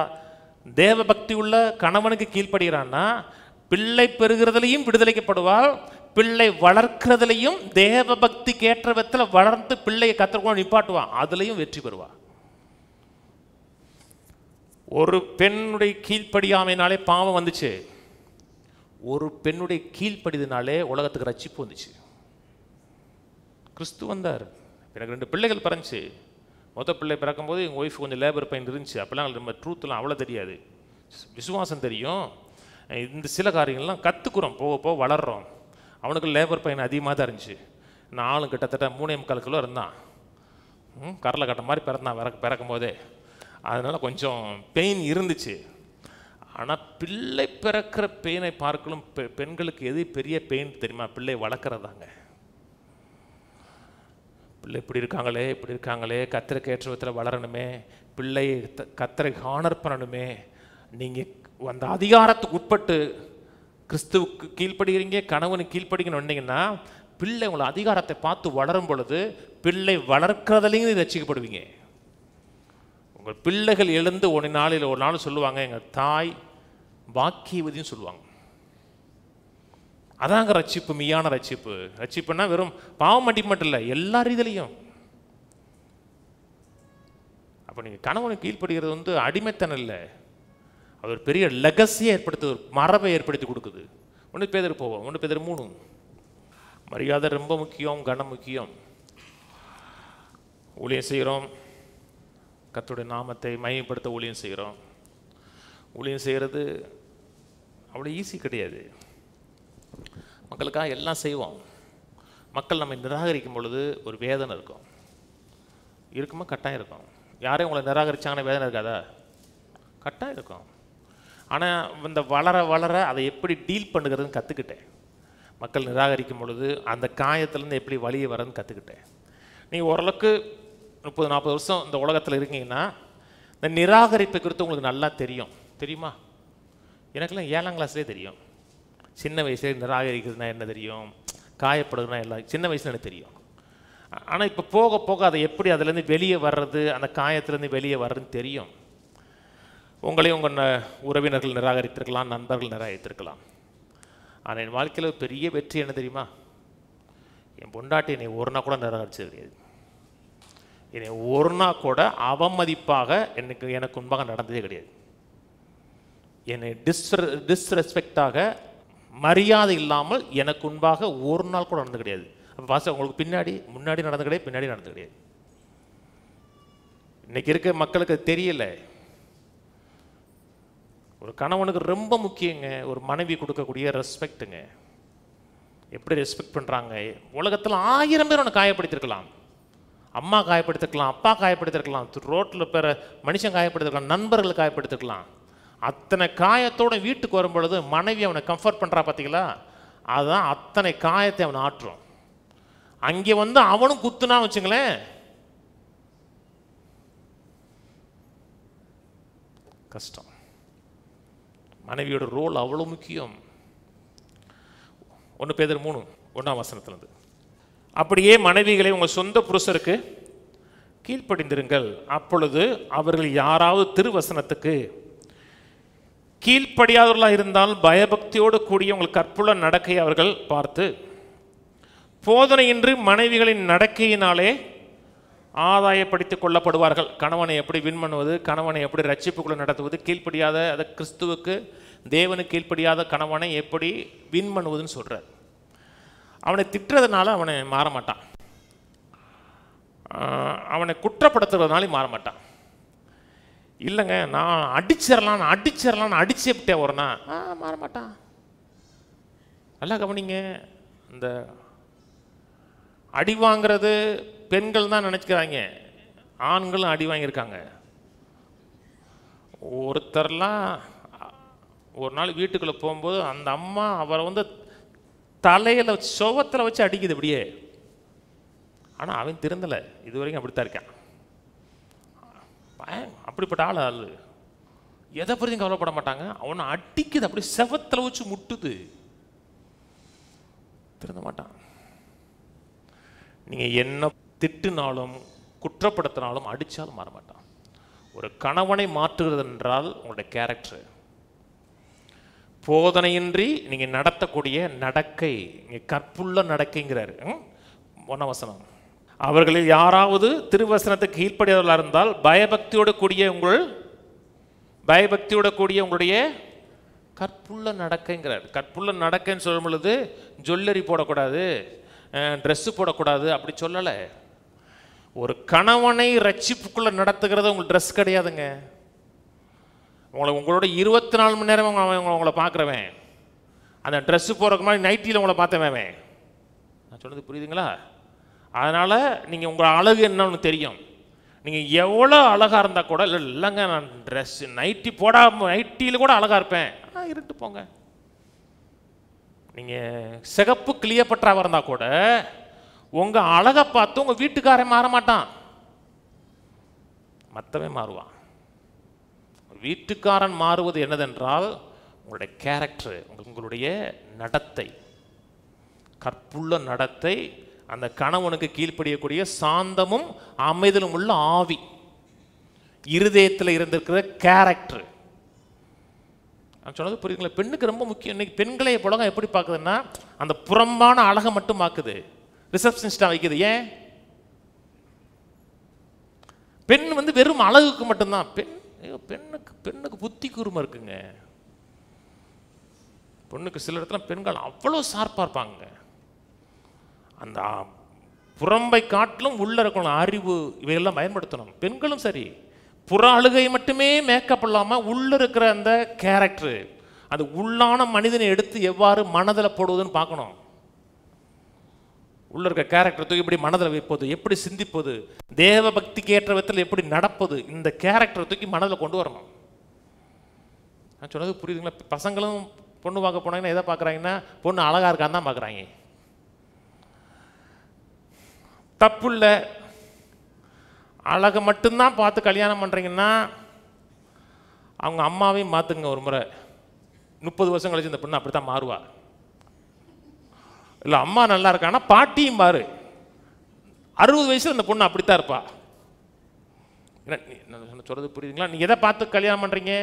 தேவ பக்தி உள்ள கணவனுக்கு கீழ்ப்படுகிறான்னா பிள்ளை பெறுகிறதுலையும் விடுதலைக்கப்படுவாள், பிள்ளை வளர்க்கிறதுலையும் தேவ பக்திக்கு ஏற்ற விதத்தில் வளர்ந்து பிள்ளையை கத்தருக்கு நிப்பாட்டுவான், அதுலேயும் வெற்றி பெறுவாள். ஒரு பெண்ணுடைய கீழ்ப்படியாமைனாலே பாவம் வந்துச்சு, ஒரு பெண்ணுடைய கீழ்ப்படிதனாலே உலகத்துக்கு ரட்சிப்பு வந்துச்சு. கிறிஸ்து வந்தார். எனக்கு 2 பிள்ளைகள் பிறந்துச்சு. மொத்த பிள்ளை பிறக்கும்போது எங்கள் ஒய்ஃப் கொஞ்சம் லேபர் பெயின் இருந்துச்சு. அப்போல்லாம் நம்ம ட்ரூத்லாம் அவ்வளோ தெரியாது, விசுவாசம் தெரியும். இந்த சில காரியங்கள்லாம் கற்றுக்குறோம், போக போக வளர்கிறோம். அவனுக்கு லேபர் பெயின் அதிகமாக தான் இருந்துச்சு. நானும் கிட்டத்தட்ட 3.25 கிலோ இருந்தான். கரலை கட்ட மாதிரி பிறக்கும் போதே, அதனால் கொஞ்சம் பெயின் இருந்துச்சு. ஆனால் பிள்ளை பிறக்கிற பெயினை பார்க்கலும் பெண்களுக்கு எது பெரிய பெயின் தெரியுமா? பிள்ளை வளர்க்குறதாங்க. பிள்ளை இப்படி இருக்காங்களே கத்தருக்கு ஏற்ற விதத்தில் வளரணுமே, பிள்ளை கத்தரை ஹானர் பண்ணணுமே. நீங்கள் அந்த அதிகாரத்துக்கு உட்பட்டு கிறிஸ்துவுக்கு கீழ்ப்படுகிறீங்க, கணவனுக்கு கீழ்ப்படுங்கன்னு வந்தீங்கன்னா பிள்ளை உங்களை அதிகாரத்தை பார்த்து வளரும் பொழுது பிள்ளை வளர்க்கிறதுலையும் ரட்சிக்கப்படுவீங்க. உங்கள் பிள்ளைகள் எழுந்து ஒரு நாள் சொல்லுவாங்க, எங்கள் தாய் பாக்கியவதியும் சொல்லுவாங்க. அதாங்க ரட்சிப்பு, மெய்யான ரட்சிப்பு. ரட்சிப்புன்னா வெறும் பாவம் மட்டும் இல்லை, எல்லா ரீதியிலையும். அப்போ நீங்கள் கணவனுக்கு கீழ்ப்படுகிறது அடிமைத்தனம் இல்லை, அது ஒரு பெரிய லெகசியை ஏற்படுத்துது, ஒரு மரபை ஏற்படுத்தி கொடுக்குது. 1 பேதுரு போவோம். 1 பேதுரு 3. மரியாதை ரொம்ப முக்கியம், கனம் முக்கியம். ஊழியம் செய்கிறோம், கர்த்தருடைய நாமத்தை மையப்படுத்த ஊழியம் செய்கிறோம். ஊழியம் செய்கிறது அவ்வளோ ஈஸி கிடையாது. மக்களுக்காக எல்லாம் செய்வோம். மக்கள் நம்ம நிராகரிக்கும் பொழுது ஒரு வேதனை இருக்கும். இருக்குமா? கட்டாயம் இருக்கும். யாரையும் உங்களை நிராகரித்தாங்கன்னா வேதனை இருக்காதா? கட்டாயம் இருக்கும். ஆனால் இந்த வளர வளர அதை எப்படி டீல் பண்ணுகிறதுன்னு கற்றுக்கிட்டேன். மக்கள் நிராகரிக்கும் பொழுது அந்த காயத்துலேருந்து எப்படி வழியை வரதுன்னு கற்றுக்கிட்டேன். நீங்கள் ஓரளவுக்கு 30-40 வருஷம் இந்த உலகத்தில் இருக்கீங்கன்னா இந்த நிராகரிப்பை குறித்து உங்களுக்கு நல்லா தெரியும். தெரியுமா? எனக்கெல்லாம் 7ஆம் கிளாஸ்லேயே தெரியும். சின்ன வயசுலேயே நிராகரிக்கிறதுனா என்ன தெரியும், காயப்படுறதுனா எல்லாம் சின்ன வயசுல எனக்கு தெரியும். ஆனால் இப்போ போக போக அதை எப்படி அதுலேருந்து வெளியே வர்றது, அந்த காயத்துலேருந்து வெளியே வர்றதுன்னு தெரியும். உங்களையும் உங்கள் உறவினர்கள் நிராகரித்திருக்கலாம், நண்பர்கள் நிராகரித்திருக்கலாம். ஆனால் என் வாழ்க்கையில் பெரிய வெற்றி என்ன தெரியுமா? என் பொண்டாட்டி என்னை ஒரு நாள் கூட நிராகரிச்சது கிடையாது. என்னை ஒரு நாள் கூட அவமதிப்பாக எனக்கு முன்பாக நடந்ததே கிடையாது. என்னை டிஸ்ரெஸ்பெக்டாக, மரியாதை இல்லாமல் எனக்கு முன்பாக ஒரு நாள் கூட நடந்து கிடையாது. அப்போ பாஸ்டர் உங்களுக்கு முன்னாடி நடந்து கிடையாது, பின்னாடி நடந்து கிடையாது. இன்னைக்கு இருக்க மக்களுக்கு அது தெரியல. ஒரு கணவனுக்கு ரொம்ப முக்கியங்க ஒரு மனைவி கொடுக்கக்கூடிய ரெஸ்பெக்ட்டுங்க. எப்படி ரெஸ்பெக்ட் பண்ணுறாங்க. உலகத்தில் 1000 பேர் உன்னை காயப்படுத்திருக்கலாம். அம்மா காயப்படுத்திருக்கலாம், அப்பா காயப்படுத்திருக்கலாம், ரோட்டில் பேர மனுஷன் காயப்படுத்திருக்கலாம், நண்பர்கள் காயப்படுத்திருக்கலாம். அத்தனை காயத்தோடு வீட்டுக்கு வரும் பொழுது மனைவி அவனை கம்ஃபர்ட் பண்ணுறா பார்த்தீங்களா, அதுதான் அத்தனை காயத்தை அவனை ஆற்றும். அங்கே அவனும் குத்துனா வச்சுங்களேன், கஷ்டம். மனைவியோட ரோல் அவ்வளோ முக்கியம். 1 பேதுரு 3 1ஆம் வசனத்திலிருந்து, அப்படியே மனைவிகளை உங்கள் சொந்த புருஷருக்கு கீழ்ப்படிந்திருங்கள். அப்பொழுது அவர்கள் யாராவது திருவசனத்துக்கு கீழ்ப்படியாதவர்களாக இருந்தால் பயபக்தியோடு கூடிய உங்கள் கற்புள்ள நடக்கையை அவர்கள் பார்த்து போதனையின்றி மனைவிகளின் நடக்கையினாலே ஆதாயப்படுத்திக் கொள்ளப்படுவார்கள். கணவனை எப்படி வின் பண்ணுவது, கணவனை எப்படி ரட்சிப்புக்குள்ள நடத்துவது, கீழ்ப்படியாத அதை கிறிஸ்துவுக்கு தேவனுக்கு கீழ்ப்படியாத கணவனை எப்படி வின் பண்ணுவதுன்னு சொல்கிறார். அவனை திட்டுறதுனால அவனை மாற மாட்டான், அவனை குற்றப்படுத்துறதுனால மாற மாட்டான். இல்லைங்க நான் அடிச்சிடலான்னு அடிச்சேப்பிட்டே வரனா மாற மாட்டான். நல்லா கவனிங்க, இந்த அடி வாங்கிறது பெண்கள் தான் நினச்சிக்கிறாங்க, ஆண்களும் அடி வாங்கியிருக்காங்க. ஒருத்தர்லாம் ஒரு நாள் வீட்டுக்குள்ளே போகும்போது அந்த அம்மா அவரை தலையில் சுவத்தில் வச்சு அடிக்குது அப்படியே. ஆனால் அவன் திருந்தலை, இது வரைக்கும் அப்படித்தான் இருக்கான். அப்படிப்பட்ட ஆள் எதை பற்றியும் கவலைப்பட மாட்டாங்க. அவனை அடிக்குது, அப்படி செவத்தில் வச்சு முட்டுது, திருந்த மாட்டான். நீங்கள் என்ன திட்டுனாலும் குற்றப்படுத்தினாலும் அடித்தாலும் மாற மாட்டான். ஒரு கணவனை மாற்றுகிறது என்றால் உங்களுடைய கேரக்டர், போதனையின்றி நீங்கள் நடத்தக்கூடிய நடக்கை, நீங்கள் கற்புள்ள நடக்கைங்கிறாரு 1ஆம் வசனம். அவர்களில் யாராவது திருவசனத்துக்கு கீழ்ப்படியாதவர்களாக இருந்தால் பயபக்தியோடு கூடிய உங்களுடைய கற்புள்ள நடக்கைங்கிறார். கற்புள்ள நடக்கைன்னு சொல்லும் பொழுது ஜுவல்லரி போடக்கூடாது, ட்ரெஸ்ஸு போடக்கூடாது அப்படி சொல்லலை. ஒரு கணவனை ரட்சிப்புக்குள்ளே நடத்துகிறது உங்களுக்கு ட்ரெஸ் கிடையாதுங்க. உங்களோட 24 மணி நேரம் உங்களை பார்க்குறவன், அந்த ட்ரெஸ்ஸு போடுறதுக்கு மாதிரி நைட்டியில் உங்களை பார்த்தவன். நான் சொன்னது புரியுதுங்களா? அதனால் நீங்கள் உங்கள் அழகு என்னன்னு தெரியும். நீங்கள் எவ்வளோ அழகாக இருந்தால் கூட இல்லைங்க நான் ட்ரெஸ்ஸு நைட்டியில் கூட அழகாக இருப்பேன், இருட்டு போங்க. நீங்கள் சிகப்பு கிளியப்பட்டாவாக இருந்தால் கூட உங்கள் அழகை பார்த்து உங்கள் வீட்டுக்காரன் மாற மாட்டான், மற்றவன் மாறுவான். வீட்டுக்காரன் மாறுவது என்னதென்றால் உங்களுடைய கேரக்டர், உங்களுடைய நடத்தை, கற்புள்ள நடத்தை. அந்த கணவனுக்கு கீழ்ப்படியக்கூடிய சாந்தமும் அமைதலும் உள்ள ஆவி, இருதயத்தில் இருந்திருக்கிற கேரக்டர். நான் சொன்னது புரியுதுங்களா? பெண்ணுக்கு ரொம்ப முக்கியம். இன்னைக்கு பெண்களை புலகம் எப்படி பார்க்குதுன்னா, அந்த புறம்பான அழகை மட்டும் பார்க்குது, ரிசப்ஷனிஸ்டாக வைக்குது. ஏன்? பெண் வந்து வெறும் அழகுக்கு மட்டும்தான். பெண்ணுக்கு புத்தி கூர்மை இருக்குங்க. பொண்ணுக்கு சில இடத்துல பெண்கள் அவ்வளோ ஷார்ப்பாக இருப்பாங்க. அந்த புறம்பை காட்டிலும் உள்ள இருக்கணும் அறிவு, இவையெல்லாம் பயன்படுத்தணும். பெண்களும் சரி, புற அழுகை மட்டுமே மேக்கப் இல்லாமல் உள்ள இருக்கிற அந்த கேரக்டர், அந்த உள்ளான மனிதனை எடுத்து எவ்வாறு மனதில் போடுவதுன்னு பார்க்கணும். உள்ள இருக்க கேரக்டர் தூக்கி எப்படி மனதில் வைப்பது, எப்படி சிந்திப்பது, தேவ பக்திக்கு ஏற்ற விதத்தில் எப்படி நடப்பது, இந்த கேரக்டரை தூக்கி மனதில் கொண்டு வரணும். நான் சொன்னது புரியுதுங்களா? பசங்களும் பொண்ணு பார்க்க போனாங்கன்னா எதை பார்க்குறாங்கன்னா, பொண்ணு அழகாக இருக்கான்னு தான் பார்க்குறாங்க. தப்பு இல்லை, அழகை மட்டும்தான் பார்த்து கல்யாணம் பண்ணுறீங்கன்னா அவங்க அம்மாவையும் மாற்றுங்க. ஒரு முறை 30 வருஷம் கழிச்சு இந்த பொண்ணு அப்படி தான் மாறுவா. இல்லை அம்மா நல்லா இருக்கான்னா பாட்டியும் பாரு, 60 வயசில் இந்த பொண்ணு அப்படித்தான் இருப்பா. சொல்கிறது புரியுதுங்களா? நீங்கள் எதை பார்த்து கல்யாணம் பண்ணுறீங்க?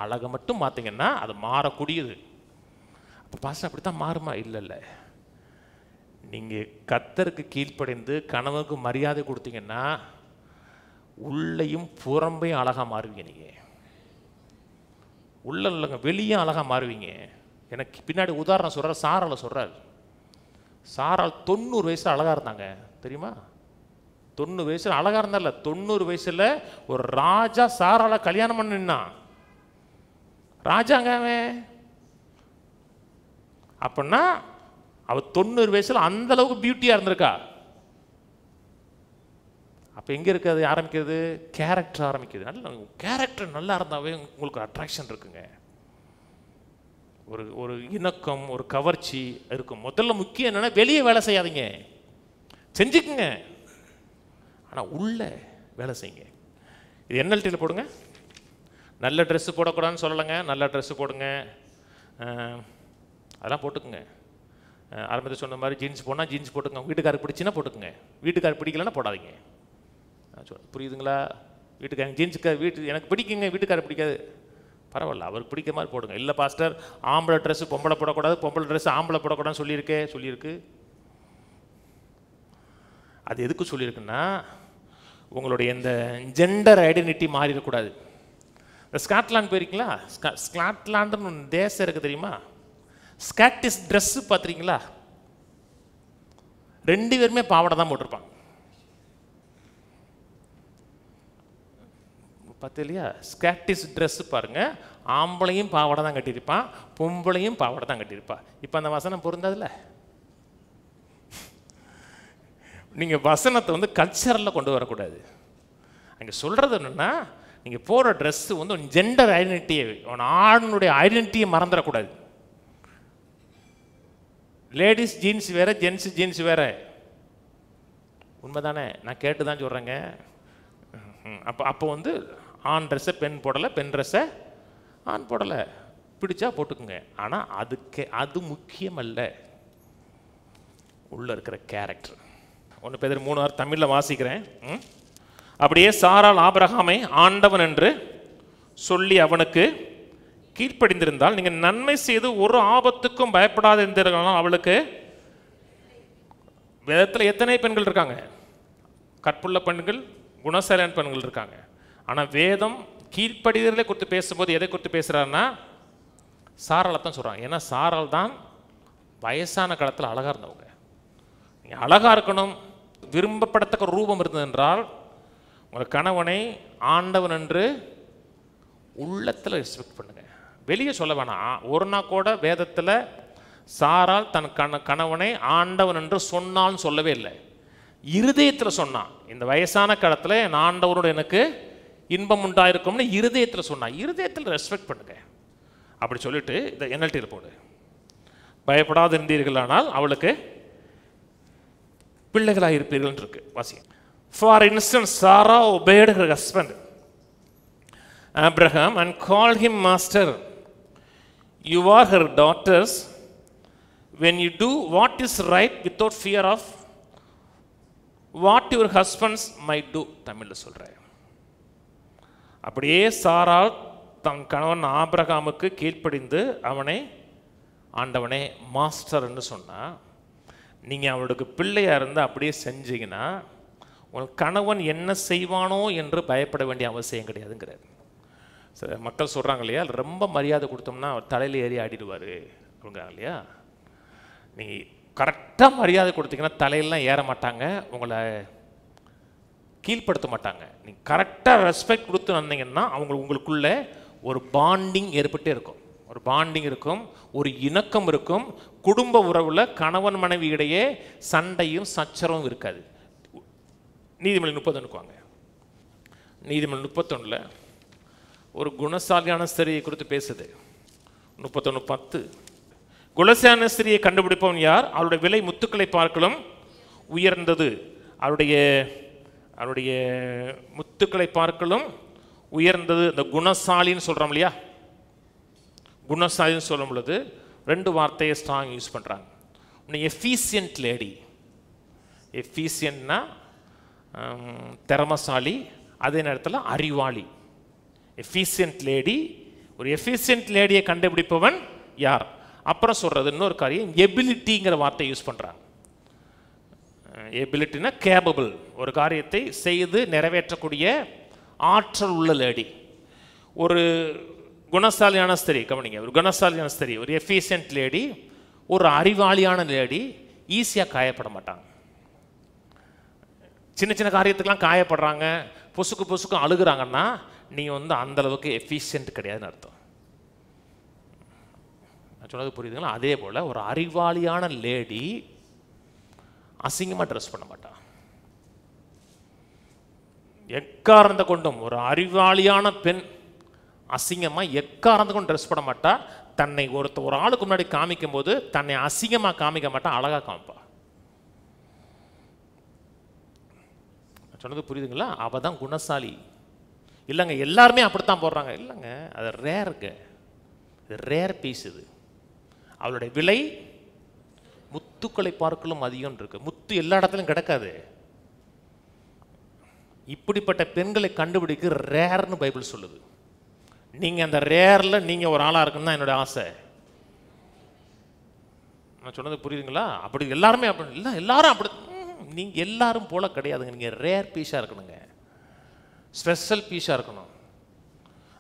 அழகை மட்டும் பார்த்தீங்கன்னா அது மாறக்கூடியது. அப்போ பாஸ்டர் அப்படி தான் மாறுமா? இல்லை இல்லை, நீங்கள் கர்த்தருக்கு கீழ்ப்படைந்து கணவனுக்கு மரியாதை கொடுத்தீங்கன்னா உள்ளையும் புறம்பையும் அழகாக மாறுவீங்க. நீங்கள் உள்ள இல்லைங்க, வெளியும் அழகாக மாறுவீங்க. எனக்கு பின்னாடி உதாரணம் சொல்கிறார், சாரால் சொல்கிறார். சாரால் 90 வயசில் அழகாக இருந்தாங்க தெரியுமா? 90 வயசில் அழகாக இருந்தால, 90 வயசில் ஒரு ராஜா சாரால கல்யாணம் பண்ணினா. ராஜாங்க அவன். அப்படின்னா அவள் 90 வயசில் அந்த அளவுக்கு பியூட்டியாக இருந்திருக்கா. அப்போ எங்கே இருக்கிறது ஆரம்பிக்கிறது? கேரக்டர் ஆரம்பிக்கிறது. நல்ல கேரக்டர் நல்லா இருந்தாவே உங்களுக்கு அட்ராக்ஷன் இருக்குங்க. ஒரு இணக்கம், ஒரு கவர்ச்சி இருக்கும். முதல்ல முக்கியம் என்னென்னா, வெளியே வேலை செய்யாதீங்க, செஞ்சுக்குங்க, ஆனால் உள்ள வேலை செய்யுங்க. இது என்எல்டியில் போடுங்க. நல்ல ட்ரெஸ்ஸு போடக்கூடாதுன்னு சொல்லலைங்க, நல்ல ட்ரெஸ்ஸு போடுங்க, அதெல்லாம் போட்டுக்குங்க. ஆரம்பத்தில் சொன்ன மாதிரி ஜீன்ஸ் போனால் ஜீன்ஸ் போட்டுக்கோங்க. வீட்டுக்காரருக்கு பிடிச்சின்னா போட்டுக்குங்க, வீட்டுக்காரருக்கு பிடிக்கலன்னா போடாதீங்க. புரியுதுங்களா? வீட்டுக்காரங்க ஜீன்ஸுக்கு எனக்கு பிடிக்குங்க, வீட்டுக்காரர் பிடிக்காது, பரவாயில்ல, அவருக்கு பிடிக்கிற மாதிரி போடுங்க. இல்லை பாஸ்டர் ஆம்பளை ட்ரெஸ்ஸு பொம்பளை போடக்கூடாது, பொம்பளை ட்ரெஸ்ஸு ஆம்பளை போடக்கூடாதுன்னு சொல்லியிருக்கு. அது எதுக்கு சொல்லியிருக்குன்னா, உங்களுடைய இந்த ஜெண்டர் ஐடென்டிட்டி மாறிடக்கூடாது. இந்த ஸ்காட்லாந்து போயிருக்கீங்களா? ஸ்காட்லாண்டுன்னு ஒன்று தேசம் இருக்குது தெரியுமா? ஸ்காட்டிஷ் ட்ரெஸ்ஸு பார்த்துருக்கீங்களா? 2 பேருமே பாவாடை தான் போட்டிருப்பாங்க. பார்த்து இல்லையா? ஸ்காட்டிஷ் ட்ரெஸ்ஸு பாருங்கள், ஆம்பளையும் பாவாடை தான் கட்டியிருப்பான், பொம்பளையும் பாவாடை தான் கட்டியிருப்பா. இப்போ அந்த வசனம் பொருந்தாதுல்ல? நீங்கள் வசனத்தை வந்து கல்ச்சரில் கொண்டு வரக்கூடாது. அங்கே சொல்கிறது என்னென்னா, நீங்கள் போகிற ட்ரெஸ்ஸு வந்து ஜெண்டர் ஐடென்டிட்டியை, ஆணுடைய ஐடென்டிட்டியை மறந்துடக்கூடாது. லேடிஸ் ஜீன்ஸ் வேறு, ஜென்ஸ் ஜீன்ஸ் வேறு. உண்மை தானே? நான் கேட்டு தான் சொல்கிறேங்க. அப்போ வந்து ஆண் ட்ரெஸ்ஸை பெண் போடலை, பெண் ட்ரெஸ்ஸை ஆண் போடலை, பிடிச்சா போட்டுக்குங்க. ஆனால் அது முக்கியம் அல்ல, உள்ளே இருக்கிற கேரக்டர். 1 பேதுரு 3 தமிழில் வாசிக்கிறேன். அப்படியே சாராள் ஆபிரகாமை ஆண்டவன் என்று சொல்லி அவனுக்கு கீழ்ப்படிந்திருந்தால், நீங்கள் நன்மை செய்து ஒரு ஆபத்துக்கும் பயப்படாத இருந்தீர்களானால் அவளுக்கு. வேதத்தில் எத்தனை பெண்கள் இருக்காங்க? கற்புள்ள பெண்கள், குணசாலியான பெண்கள் இருக்காங்க. ஆனால் வேதம் கீழ்ப்படிதலை குறித்து பேசும்போது எதை குறித்து பேசுகிறாருன்னா, சாராளை தான் சொல்கிறாங்க. ஏன்னா சாராள் தான் வயசான காலத்தில் அழகாக இருந்தவங்க. நீங்கள் அழகாக இருக்கணும், விரும்பப்படத்தக்க ரூபம் இருந்தது என்றால் உங்கள் கணவனை ஆண்டவன் என்று உள்ளத்தில் ரெஸ்பெக்ட் பண்ணுங்க. வெளியே சொல்ல வேணாம். ஒரு நாள் கூட வேதத்தில் சாராள் தன் கணவனை ஆண்டவன் என்று சொன்னான்னு சொல்லவே இல்லை. இருதயத்தில் சொன்னான். இந்த வயசான காலத்தில் என் ஆண்டவரோடு எனக்கு இன்பம் உண்டாயிருக்கும்னு இருதயத்தில் சொன்னான். இருதயத்தில் ரெஸ்பெக்ட் பண்ணுங்க. அப்படி சொல்லிட்டு இந்த என்எல்டியில் போடு. பயப்படாது இருந்தீர்களானால் அவளுக்கு பிள்ளைகளாக இருப்பீர்கள் இருக்கு. வாசிங்க. For instance, Sarah obeyed her husband Abraham and called him master. You are her daughters when you do what is right without fear of what your husbands might do. தமிழில் சொல்கிறேன். அப்படியே சாராள் தன் கணவன் ஆபிரகாமுக்கு கீழ்ப்படிந்து அவனை ஆண்டவனே மாஸ்டர்ன்னு சொன்னால், நீங்கள் அவளுக்கு பிள்ளையாக இருந்து அப்படியே செஞ்சீங்கன்னா உங்கள் கணவன் என்ன செய்வானோ என்று பயப்பட வேண்டிய அவசியம் கிடையாதுங்கிறார். சரி, மக்கள் சொல்கிறாங்க இல்லையா, ரொம்ப மரியாதை கொடுத்தோம்னா அவர் தலையில் ஏறி ஆடிடுவார் அப்படிங்கிறாங்க இல்லையா. நீங்கள் கரெக்டாக மரியாதை கொடுத்தீங்கன்னா தலையெல்லாம் ஏற மாட்டாங்க, உங்களை கீழ்ப்படுத்த மாட்டாங்க. நீங்கள் கரெக்டாக ரெஸ்பெக்ட் கொடுத்து வந்தீங்கன்னா உங்களுக்குள்ள ஒரு பாண்டிங் ஏற்பட்டே இருக்கும், ஒரு பாண்டிங் இருக்கும், ஒரு இணக்கம் இருக்கும். குடும்ப உறவில் கணவன் மனைவி இடையே சண்டையும் சச்சரவும் இருக்காது. நீதிமொழி 31 வாங்க. நீதிமொழி 31 ஒரு குணசாலியான ஸ்திரியை குறித்து பேசுது. 31:10 குணசாலியான ஸ்திரியை கண்டுபிடிப்பவன் யார்? அவருடைய விலை முத்துக்களை பார்க்கலும் உயர்ந்தது. அவருடைய முத்துக்களை பார்க்கலும் உயர்ந்தது. இந்த குணசாலின்னு சொல்கிறோம் இல்லையா, குணசாலின்னு சொல்லும் பொழுது 2 வார்த்தையை ஸ்ட்ராங் யூஸ் பண்ணுறாங்க. ஒன்று எஃபிஷியன்ட் லேடி. எஃபிஷியன்ட்னா திறமசாலி, அதே நேரத்தில் அறிவாளி. எஃபிஷியன்ட் லேடி, ஒரு எஃபிஷியன்ட் லேடியை கண்டுபிடிப்பவன் யார்? அப்புறம் சொல்கிறது இன்னொரு காரியம், எபிலிட்டிங்கிற வார்த்தை யூஸ் பண்ணுறாங்க. எபிலிட்டினா கேபபிள், ஒரு காரியத்தை செய்து நிறைவேற்றக்கூடிய ஆற்றல் உள்ள லேடி. ஒரு குணசாலியான ஸ்திரி, கவனிங்க, ஒரு குணசாலியான ஸ்திரி, ஒரு எஃபிஷியன்ட் லேடி, ஒரு அறிவாளியான லேடி ஈஸியாக காயப்பட மாட்டாங்க. சின்ன சின்ன காரியத்துக்கெலாம் காயப்படுறாங்க, பொசுக்கு அழுகுறாங்கன்னா நீங்கள் அந்தளவுக்கு எஃபிஷியன்ட் கிடையாதுன்னு அர்த்தம். நான் சொன்னது புரியுதுங்களா? அதே போல் ஒரு அறிவாளியான லேடி அசிங்கமாக ட்ரெஸ் பண்ண மாட்டான். எக்காரணத்தை கொண்டும் ஒரு அறிவாளியான பெண் அசிங்கமாக எக்காரணத்தை கொண்டு ட்ரெஸ் பண்ண மாட்டா. தன்னை ஒரு ஆளுக்கு முன்னாடி காமிக்கும் போது தன்னை அசிங்கமாக காமிக்க மாட்டான், அழகாக காமிப்பா. சொன்னது புரியுதுங்களா? அவள் தான் குணசாலி. இல்லைங்க எல்லாருமே அப்படித்தான் போடுறாங்க, இல்லைங்க, அது ரேருங்க, இது ரேர் பீஸ். இது அவளுடைய விலை முத்துக்களை பார்க்கலும் அதிகம் இருக்கு. முத்து எல்லா இடத்துலையும் கிடைக்காது. இப்படிப்பட்ட பெண்களை கண்டுபிடிக்க ரேர்னு பைபிள் சொல்லுது. நீங்கள் அந்த ரேரில் நீங்கள் ஒரு ஆளாக இருக்குன்னு தான் என்னுடைய ஆசை. நான் சொன்னது புரியுதுங்களா? அப்படி எல்லாருமே அப்படி இல்லை, எல்லாரும் அப்படி, நீங்கள் எல்லாரும் போல கிடையாதுங்க. நீங்கள் ரேர் பீஸாக இருக்கணுங்க, ஸ்பெஷல் பீஸாக இருக்கணும்.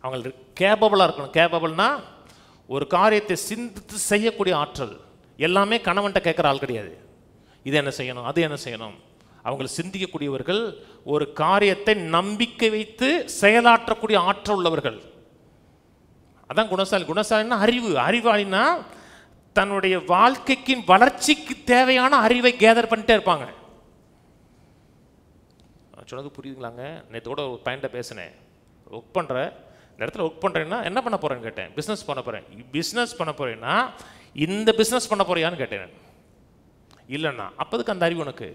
அவங்களுக்கு கேப்பபிளாக இருக்கணும். கேப்பபிள்னா ஒரு காரியத்தை சிந்தித்து செய்யக்கூடிய ஆற்றல். எல்லாமே கணவன்கிட்ட கேட்குற ஆள் கிடையாது. இது என்ன செய்யணும், அது என்ன செய்யணும். அவங்களை சிந்திக்கக்கூடியவர்கள், ஒரு காரியத்தை நம்பிக்கை வைத்து செயலாற்றக்கூடிய ஆற்றல் உள்ளவர்கள். அதான் குணசாலி. குணசாலின்னா அறிவு. அறிவாளினா தன்னுடைய வாழ்க்கைக்கு வளர்ச்சிக்கு தேவையான அறிவை கேதர் பண்ணிட்டே இருப்பாங்க. சொன்னது புரியுதுங்களாங்க? நேற்று கூட ஒரு பையன்கிட்ட பேசினேன். ஒர்க் பண்ணுற இந்த இடத்துல ஒர்க் பண்ணுறேன்னா என்ன பண்ண போகிறேன்னு கேட்டேன். பிஸ்னஸ் பண்ண போகிறேன். பிஸ்னஸ் பண்ண போகிறேன்னா இந்த பிஸ்னஸ் பண்ண போறியான்னு கேட்டேன். இல்லைண்ணா. அப்போதுக்கு அந்த அறிவு உனக்கு,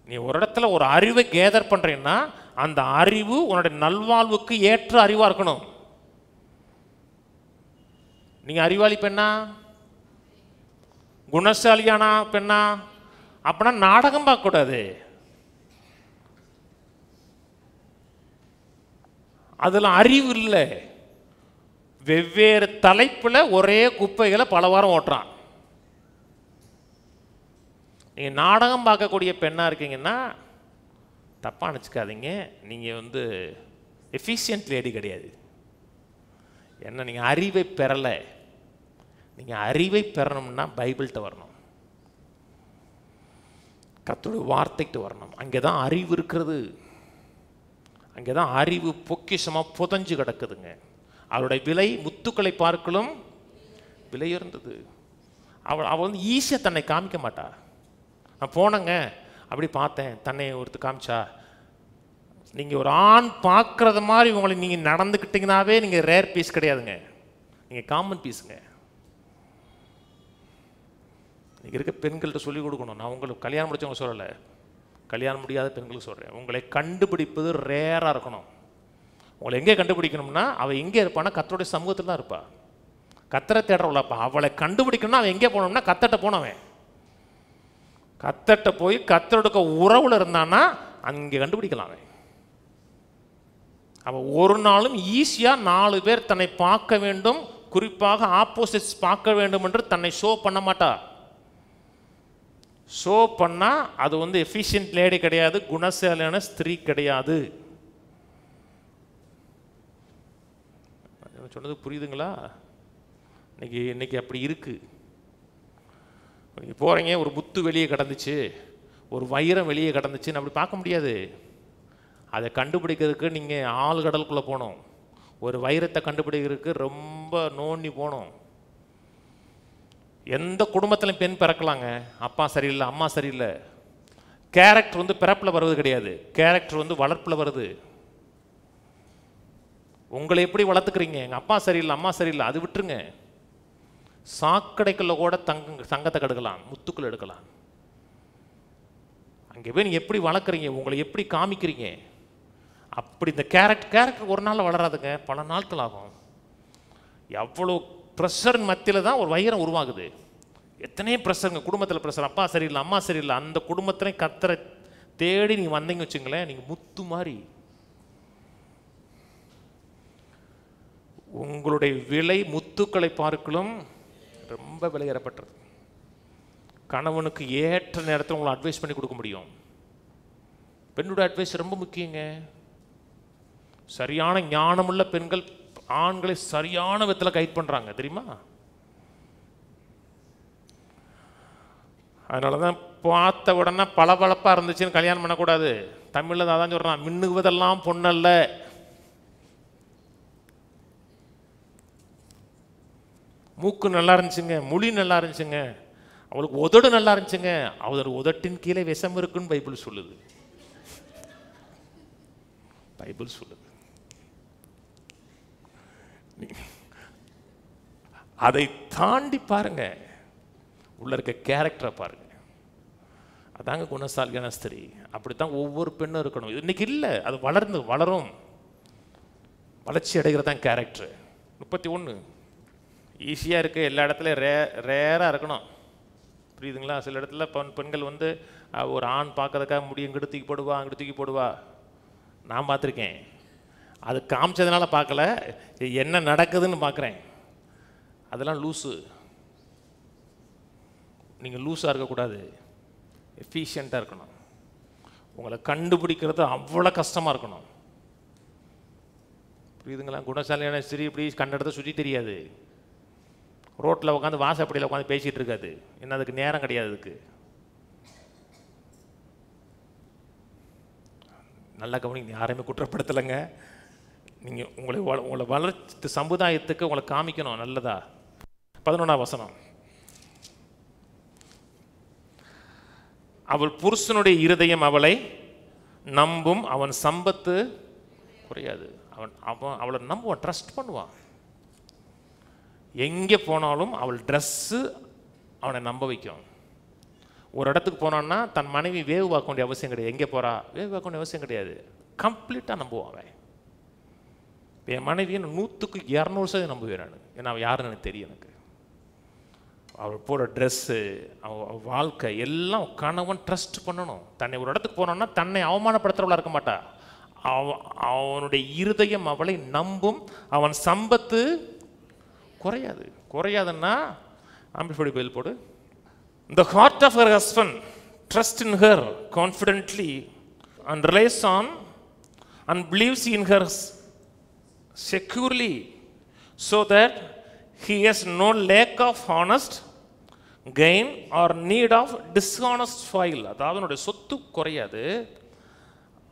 நீ ஒரு இடத்துல ஒரு அறிவை கேதர் பண்ணுறேன்னா அந்த அறிவு உன்னுடைய நல்வாழ்வுக்கு ஏற்ற அறிவாக இருக்கணும். நீங்கள் அறிவாளி பெண்ணா, குணசாலியானா பெண்ணா, அப்படின்னா நாடகம் பார்க்கக்கூடாது. அதில் அறிவு இல்லை. வெவ்வேறு தலைப்பில் ஒரே குப்பைகளை பல வாரம் ஓட்டுறான். நீங்கள் நாடகம் பார்க்கக்கூடிய பெண்ணாக இருக்கீங்கன்னா தப்பாக நினச்சிக்காதீங்க, நீங்கள் எஃபிஷியன்ட் லேடி கிடையாது. என்ன, நீங்கள் அறிவை பெறலை. நீங்கள் அறிவை பெறணும்னா பைபிள்கிட்ட வரணும், கர்த்தருடைய வார்த்தைக்கு வரணும். அங்கே தான் அறிவு இருக்கிறது. அங்கே தான் அறிவு பொக்கிஷமாக புதஞ்சு கிடக்குதுங்க. அவளுடைய விலை முத்துக்களை பார்க்கலும் விலை இருந்தது. அவள் ஈஸியாக தன்னை காமிக்க மாட்டா. நான் போனேங்க, அப்படி பார்த்தேன், தன்னை ஒருத்தர் காமிச்சா. நீங்கள் ஒரு ஆண் பார்க்குறது மாதிரி உங்களை நீங்கள் நடந்துக்கிட்டீங்கன்னாவே நீங்கள் ரேர் பீஸ் கிடையாதுங்க, நீங்கள் காமன் பீஸுங்க. நீங்கள் இருக்க பெண்கள்கிட்ட சொல்லிக் கொடுக்கணும். நான் உங்களுக்கு கல்யாணம் முடிச்சவங்க சொல்லலை, கல்யாணம் முடியாத பெண்களுக்கு சொல்கிறேன். உங்களை கண்டுபிடிப்பது ரேராக இருக்கணும். உங்களை எங்கே கண்டுபிடிக்கணும்னா அவள் எங்கே இருப்பான்னா கர்த்தருடைய சமூகத்தில் தான் இருப்பாள். கத்தரை தேடுறவளப்பா. அவளை கண்டுபிடிக்கணும்னா அவன் எங்கே போனோம்னா கத்தட்ட போனவன். கத்தட்ட போய் கத்தரோட உறவுல இருந்தான்னா அங்கே கண்டுபிடிக்கலாம். அவன் ஒரு நாளும் ஈஸியாக 4 பேர் தன்னை பார்க்க வேண்டும், குறிப்பாக ஆப்போசிட்ஸ் பார்க்க வேண்டும் என்று தன்னை ஷோ பண்ண மாட்டா. ஷோ பண்ணால் அது வந்து எஃபிஷியன்ட் லேடி கிடையாது, குணசாலியான ஸ்திரீ கிடையாது. சொன்னது புரியுதுங்களா? இன்னைக்கு அப்படி இருக்கு. நீங்கள் போகிறீங்க, ஒரு முத்து வெளியே கிடந்துச்சு, ஒரு வைரம் வெளியே கிடந்துச்சுன்னு அப்படி பார்க்க முடியாது. அதை கண்டுபிடிக்கிறதுக்கு நீங்கள் ஆழ்கடலுக்குள்ளே போகணும். ஒரு வைரத்தை கண்டுபிடிக்கிறதுக்கு ரொம்ப நோண்டி போகணும். எந்த குடும்பத்திலும் பெண் பிறக்கலாங்க, அப்பா சரியில்லை அம்மா சரியில்லை. கேரக்டர் வந்து பிறப்பில் வருவது கிடையாது, கேரக்டர் வந்து வளர்ப்பில் வருது. உங்களை எப்படி வளர்த்துக்கிறீங்க? எங்கள் அப்பா சரியில்லை அம்மா சரியில்லை அது விட்டுருங்க. சாக்கடைக்குள்ள கூட தங்கத்தை கெடுக்கலாம், முத்துக்கள் எடுக்கலாம். அங்கே போய் நீங்கள் எப்படி வளர்க்குறீங்க, உங்களை எப்படி காமிக்கிறீங்க, அப்படி இந்த கேரக்டர் ஒரு நாள் வளராதுங்க, பல நாட்கள் ஆகும். எவ்வளோ ப்ரெஷர் மத்தியில் தான் ஒரு வைரம் உருவாகுது. எத்தனையோ ப்ரெஷருங்க, குடும்பத்தில் ப்ரெஷர், அப்பா சரியில்லை அம்மா சரியில்லை. அந்த குடும்பத்திலே கத்தரை தேடி நீங்கள் வந்தீங்க வச்சுங்களேன், நீங்கள் முத்து மாதிரி. உங்களுடைய விலை முத்துக்களை பார்க்கலும் ரொம்ப விலையேறப்பட்டது. கணவனுக்கு ஏற்ற நேரத்தில் உங்களை அட்வைஸ் பண்ணி கொடுக்க முடியும். பெண்ணோட அட்வைஸ் ரொம்ப முக்கியங்க. சரியான ஞானமுள்ள பெண்கள் ஆண்களை சரியான விதத்தில் கைட் பண்ணுறாங்க தெரியுமா? அதனால தான் பார்த்த உடனே பளபளப்பாக இருந்துச்சுன்னு கல்யாணம் பண்ணக்கூடாது. தமிழில் தான் சொல்கிறான், மின்னுவதெல்லாம் பொண்ணல்ல. மூக்கு நல்லா இருந்துச்சுங்க, மொழி நல்லா இருந்துச்சுங்க, அவளுக்கு உதடு நல்லா இருந்துச்சுங்க, அவர் உதட்டின் கீழே விஷம் இருக்குன்னு பைபிள் சொல்லுது. பைபிள் சொல்லுது. அதை தாண்டி பாருங்க, உள்ள இருக்க கேரக்டரை பாருங்க. அதாங்க குணசாலியான ஸ்திரீ. அப்படித்தான் ஒவ்வொரு பெண்ணும் இருக்கணும். இன்னைக்கு இல்லை, அது வளரும், வளர்ச்சி அடைகிறதான் கேரக்டர். 31 ஈஸியாக இருக்குது, எல்லா இடத்துலையும் ரேராக இருக்கணும். புரியுதுங்களா? சில இடத்துல பெண்கள் வந்து ஒரு ஆண் பார்க்கறதுக்காக முடியும் இங்கிட்டு தூக்கி போடுவா அங்கிட்டு தூக்கி போடுவா. நான் பார்த்துருக்கேன். அது காமிச்சதுனால பார்க்கல, என்ன நடக்குதுன்னு பார்க்குறேன். அதெல்லாம் லூஸு. நீங்கள் லூஸாக இருக்கக்கூடாது, எஃபிஷியண்ட்டாக இருக்கணும். உங்களை கண்டுபிடிக்கிறது அவ்வளோ கஷ்டமாக இருக்கணும். புரியுதுங்களா? குணசாலியான ஸ்திரீ இப்படி கண்ட இடத்த சுற்றி தெரியாது, ரோட்டில் உட்காந்து வாசப்படியில் உட்காந்து பேசிகிட்டு இருக்காது. என்ன அதுக்கு நேரம் கிடையாது. அதுக்கு நல்லா கவனிங்க, யாரையுமே குற்றப்படுத்தலைங்க. நீங்கள் உங்களை வளர்ச்சி சமுதாயத்துக்கு உங்களை காமிக்கணும் நல்லதா. 11ஆம் வசனம், அவள் புருஷனுடைய இருதயம் அவளை நம்பும், அவன் சம்பத்து குறையாது. அவளை நம்புவான், ட்ரஸ்ட் பண்ணுவான். எங்கே போனாலும் அவள் ட்ரெஸ்ஸு அவனை நம்ப வைக்கும். ஒரு இடத்துக்கு போனான்னா தன் மனைவி வேவு பார்க்க வேண்டிய அவசியம் கிடையாது. எங்கே போகிறா வேவு பார்க்க வேண்டிய அவசியம் கிடையாது, கம்ப்ளீட்டாக நம்புவான் அவன். என் மனைவியை 100க்கு 200% நம்புவேன் நான். ஏன்னா அவள் யாருன்னு எனக்கு தெரியும். எனக்கு அவள் போட ட்ரெஸ்ஸு, அவள் வாழ்க்கை எல்லாம் கணவன் ட்ரஸ்ட் பண்ணணும். தன்னை ஒரு இடத்துக்கு போனோன்னா தன்னை அவமானப்படுத்துறவளா இருக்க மாட்டா. அவனுடைய இருதயம் அவளை நம்பும், அவன் சம்பத்து குறையாதுன்னா ஆம்பிளிஃபைட் கோயில் போடு. The heart of her husband trusts in her confidently and relies on and believes in her securely, so that he has no lack of honest gain or need of dishonest foil. அதாவது அவனுடைய சொத்து குறையாது.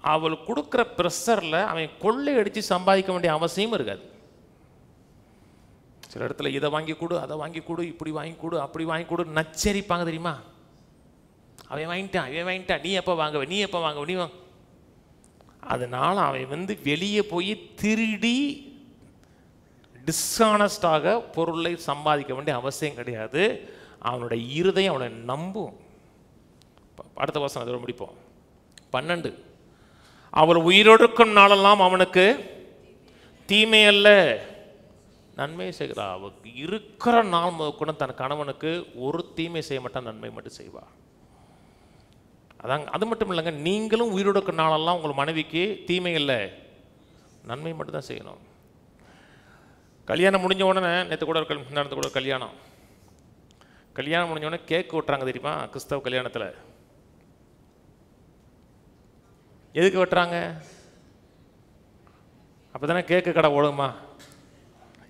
அவள் கொடுக்குற ப்ரெஷரில் அவன் கொள்ளை அடித்து சம்பாதிக்க வேண்டிய அவசியம் இருக்காது. சில இடத்துல இதை வாங்கி கொடு அதை வாங்கி கொடு இப்படி வாங்கி கொடு அப்படி வாங்கி கொடு நச்சரிப்பாங்க தெரியுமா? அவன் வாங்கிட்டான் நீ எப்போ வாங்குவ நீ அதனால் அவன் வந்து வெளியே போய் திருடி டிஸ்ஆனஸ்டாக பொருளை சம்பாதிக்க வேண்டிய அவசியம் கிடையாது. அவனுடைய இருதயம் அவனை நம்பும். அடுத்த வசனம் அதோட முடிப்போம். 12, அவள் உயிரோடு இருக்கும் நாளெல்லாம் அவனுக்கு தீமை அல்ல. நன்மையை செய்கிறா. அவள் இருக்கிற நாள் முதற்கூட தன் கணவனுக்கு ஒரு தீமை செய்ய மாட்டான், நன்மை மட்டும் செய்வா. அதாங்க. அது மட்டும் இல்லைங்க, நீங்களும் உயிரோடு இருக்கிற நாளெல்லாம் உங்கள் மனைவிக்கு தீமை இல்லை, நன்மை மட்டும் தான் செய்யணும். கல்யாணம் முடிஞ்ச உடனே, நேற்று கூட நடந்த கூட கல்யாணம் முடிஞ்ச உடனே கேக் வெட்டுறாங்க தெரியுமா? கிறிஸ்தவ கல்யாணத்தில் எதுக்கு வெட்டுறாங்க? அப்போ தானே கேக்கு கடை ஓடுமா?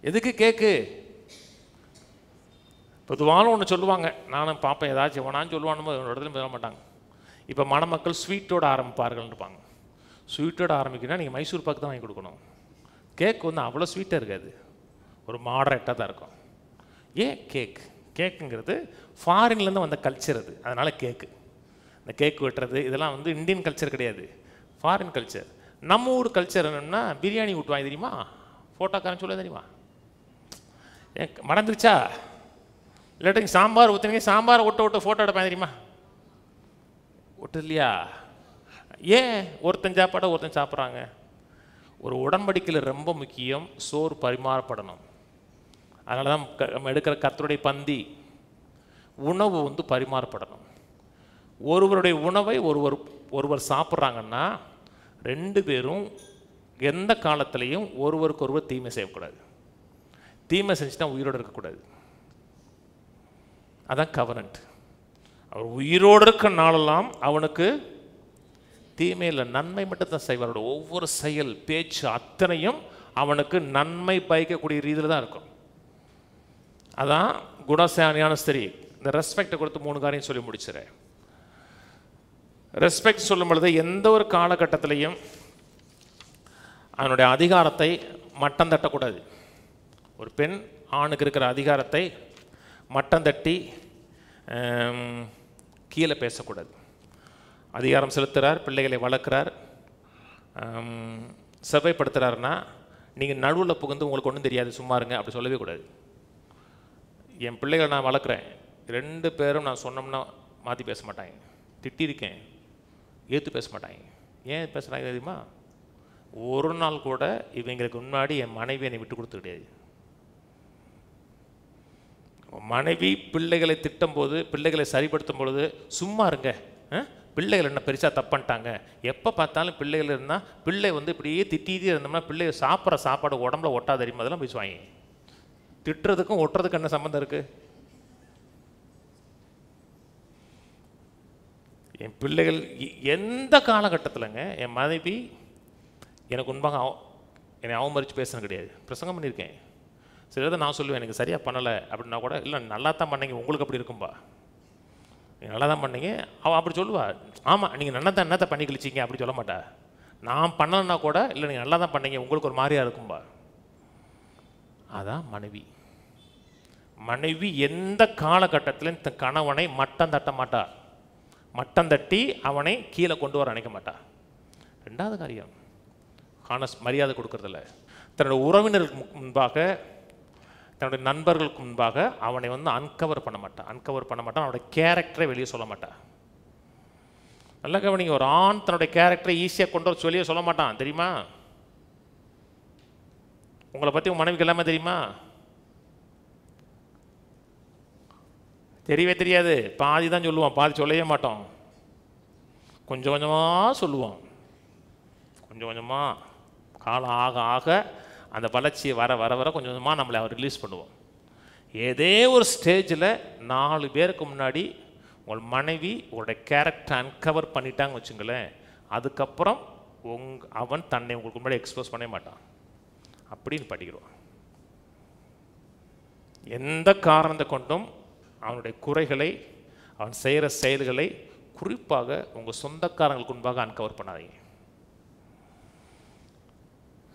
எதுக்கு கேக்கு? பொதுவான ஒன்று சொல்லுவாங்க, நானும் பார்ப்பேன், ஏதாச்சும் வேணான்னு சொல்லுவான்னு ஒரு இடத்துல சொல்ல மாட்டாங்க. இப்போ மணமக்கள் ஸ்வீட்டோடு ஆரம்பிப்பார்கள் இருப்பாங்க. ஸ்வீட்டோடு ஆரம்பிக்கணும்னா நீங்கள் மைசூர் பாக்கு தான் வாங்கி கொடுக்கணும். கேக் வந்து அவ்வளோ ஸ்வீட்டாக இருக்காது, ஒரு மாடரேட்டாக தான் இருக்கும். ஏன் கேக்குங்கிறது ஃபாரின்லேருந்து வந்த கல்ச்சர் அது, அதனால் கேக்கு. இந்த கேக் வெட்டுறது இதெல்லாம் வந்து இந்தியன் கல்ச்சர் கிடையாது, ஃபாரின் கல்ச்சர். நம்ம ஊர் கல்ச்சர் என்னென்னா பிரியாணி ஊட்டுவாங்க தெரியுமா? ஃபோட்டோக்காரன் சொல்ல தெரியுமா? மறந்துருச்சா? இல்லாட்டி சாம்பார் ஊற்றுனீங்க, சாம்பார் ஒட்ட ஃபோட்டோ எடுப்பேன் தெரியுமா? ஒட்டு இல்லையா? ஏன் ஒருத்தன் சாப்பாடை ஒருத்தன் சாப்பிட்றாங்க? ஒரு உடன்படிக்கையில் ரொம்ப முக்கியம், சோறு பரிமாறப்படணும். அதனால தான் நம்ம எடுக்கிற கர்த்தருடைய பந்தி, உணவு வந்து பரிமாறப்படணும். ஒருவருடைய உணவை ஒருவர் சாப்பிட்றாங்கன்னா 2 பேரும் எந்த காலத்திலையும் ஒருவருக்கு ஒருவர் தீமை செய்யக்கூடாது. தீமை செஞ்சுட்டா உயிரோடு இருக்கக்கூடாது. அதான் கவனன்ட். அவர் உயிரோடு இருக்கிற நாளெல்லாம் அவனுக்கு தீமை இல்லை, நன்மை மட்டும்தான் செய்வார். ஒவ்வொரு செயல் பேச்சு அத்தனையும் அவனுக்கு நன்மை பயக்கக்கூடிய ரீதியில் தான் இருக்கும். அதான் குணசாலியான ஸ்திரீ. இந்த ரெஸ்பெக்டை கொடுத்து 3 காரியம் சொல்லி முடிச்சிடறேன். ரெஸ்பெக்ட் சொல்லும் பொழுது எந்த ஒரு காலகட்டத்திலையும் அவனுடைய அதிகாரத்தை மட்டம் தட்டக்கூடாது. ஒரு பெண் ஆணுக்கு இருக்கிற அதிகாரத்தை மட்டம் தட்டி கீழே பேசக்கூடாது. அதிகாரம் செலுத்துகிறார், பிள்ளைகளை வளர்க்குறார், செவ்வாய்ப்படுத்துகிறாருன்னா நீங்கள் நடுவில் புகுந்து உங்களுக்கு ஒன்றும் தெரியாது சும்மா இருங்க அப்படி சொல்லவே கூடாது. என் பிள்ளைகளை நான் வளர்க்குறேன், 2 பேரும் நான் சொன்னோம்னா மாற்றி பேச மாட்டாங்க. திட்டிருக்கேன், ஏற்று பேச மாட்டாங்க. ஏன் பேசுகிறாங்க தெரியுமா? ஒரு நாள் கூட இவங்களுக்கு முன்னாடி என் மனைவி என்னை விட்டு கொடுத்து கிடையாது. மனைவி பிள்ளைகளை திட்டும் போது, பிள்ளைகளை சரிப்படுத்தும் பொழுது சும்மா இருங்க, பிள்ளைகள் என்ன பெருசாக தப்புன்ட்டாங்க, எப்போ பார்த்தாலும் பிள்ளைகள் இருந்தால் பிள்ளை வந்து இப்படியே திட்டிகிட்டே இருந்தோம்னா பிள்ளைகள் சாப்பிட்ற சாப்பாடு உடம்புல ஒட்டாது தெரியுமா? அதெல்லாம் பேசுவாங்க. திட்டுறதுக்கும் ஒட்டுறதுக்கும் என்ன சம்மந்தம் இருக்குது? என் பிள்ளைகள் எந்த காலகட்டத்தில்ங்க என் மனைவி எனக்கு முன்பாக என்னை அவமரித்து பேசுறது கிடையாது. பிரசங்கம் பண்ணியிருக்கேன். சிலதை நான் சொல்லுவேன், எனக்கு சரியாக பண்ணலை அப்படின்னா கூட, இல்லை நல்லா தான் பண்ணீங்க, உங்களுக்கு அப்படி இருக்கும்பா, நீங்கள் நல்லா தான் பண்ணீங்க. அவள் அப்படி சொல்லுவா, ஆமாம் நீங்கள் என்னத்தை பண்ணி கழிச்சிங்க அப்படி சொல்ல மாட்டா. நான் பண்ணலைன்னா கூட, இல்லை நீங்கள் நல்லா தான் பண்ணீங்க, உங்களுக்கு ஒரு மாதிரியாக இருக்கும்பா. அதான் மனைவி. மனைவி எந்த காலகட்டத்திலும் இந்த கணவனை மட்டம் தட்ட மாட்டா, மட்டம் தட்டி அவனை கீழே கொண்டு வர நினைக்க மாட்டா. 2வது காரியம், மரியாதை கொடுக்கறதில்ல. தன்னுடைய உறவினருக்கு முன்பாக, தன்னுடைய நண்பர்களுக்கு முன்பாக அவனை வந்து அன்கவர் பண்ண மாட்டான். அவனுடைய கேரக்டரை வெளியே சொல்ல மாட்டான். நல்லா கவனிங்க, ஒரு ஆண் தன்னுடைய கேரக்டரை ஈஸியாக கொண்டு வர வெளியே சொல்ல மாட்டான் தெரியுமா? உங்களை பற்றி உங்கள் மனைவிக்கு எல்லாமே தெரியுமா? தெரியவே தெரியாது. பாதி தான் சொல்லுவான், பாதி சொல்லவே மாட்டோம். கொஞ்சம் கொஞ்சமாக சொல்லுவோம். கொஞ்சம் கொஞ்சமாக காலம் ஆக ஆக அந்த வளர்ச்சியை வர வர வர கொஞ்சம் கொஞ்சமாக நம்மளை அவர் ரிலீஸ் பண்ணுவோம். ஏதே ஒரு ஸ்டேஜில் 4 பேருக்கு முன்னாடி உங்கள் மனைவி உங்களுடைய கேரக்டர் அன்கவர் பண்ணிட்டாங்க வச்சுங்களேன், அதுக்கப்புறம் அவன் தன்னை உங்களுக்கு முன்னாடி எக்ஸ்போஸ் பண்ணவே மாட்டான் அப்படின்னு படிக்கிறோம். எந்த காரணத்தை கொண்டும் அவனுடைய குறைகளை, அவன் செய்கிற செயல்களை குறிப்பாக உங்கள் சொந்தக்காரங்களுக்கு முன்பாக அன்கவர் பண்ணாதீங்க.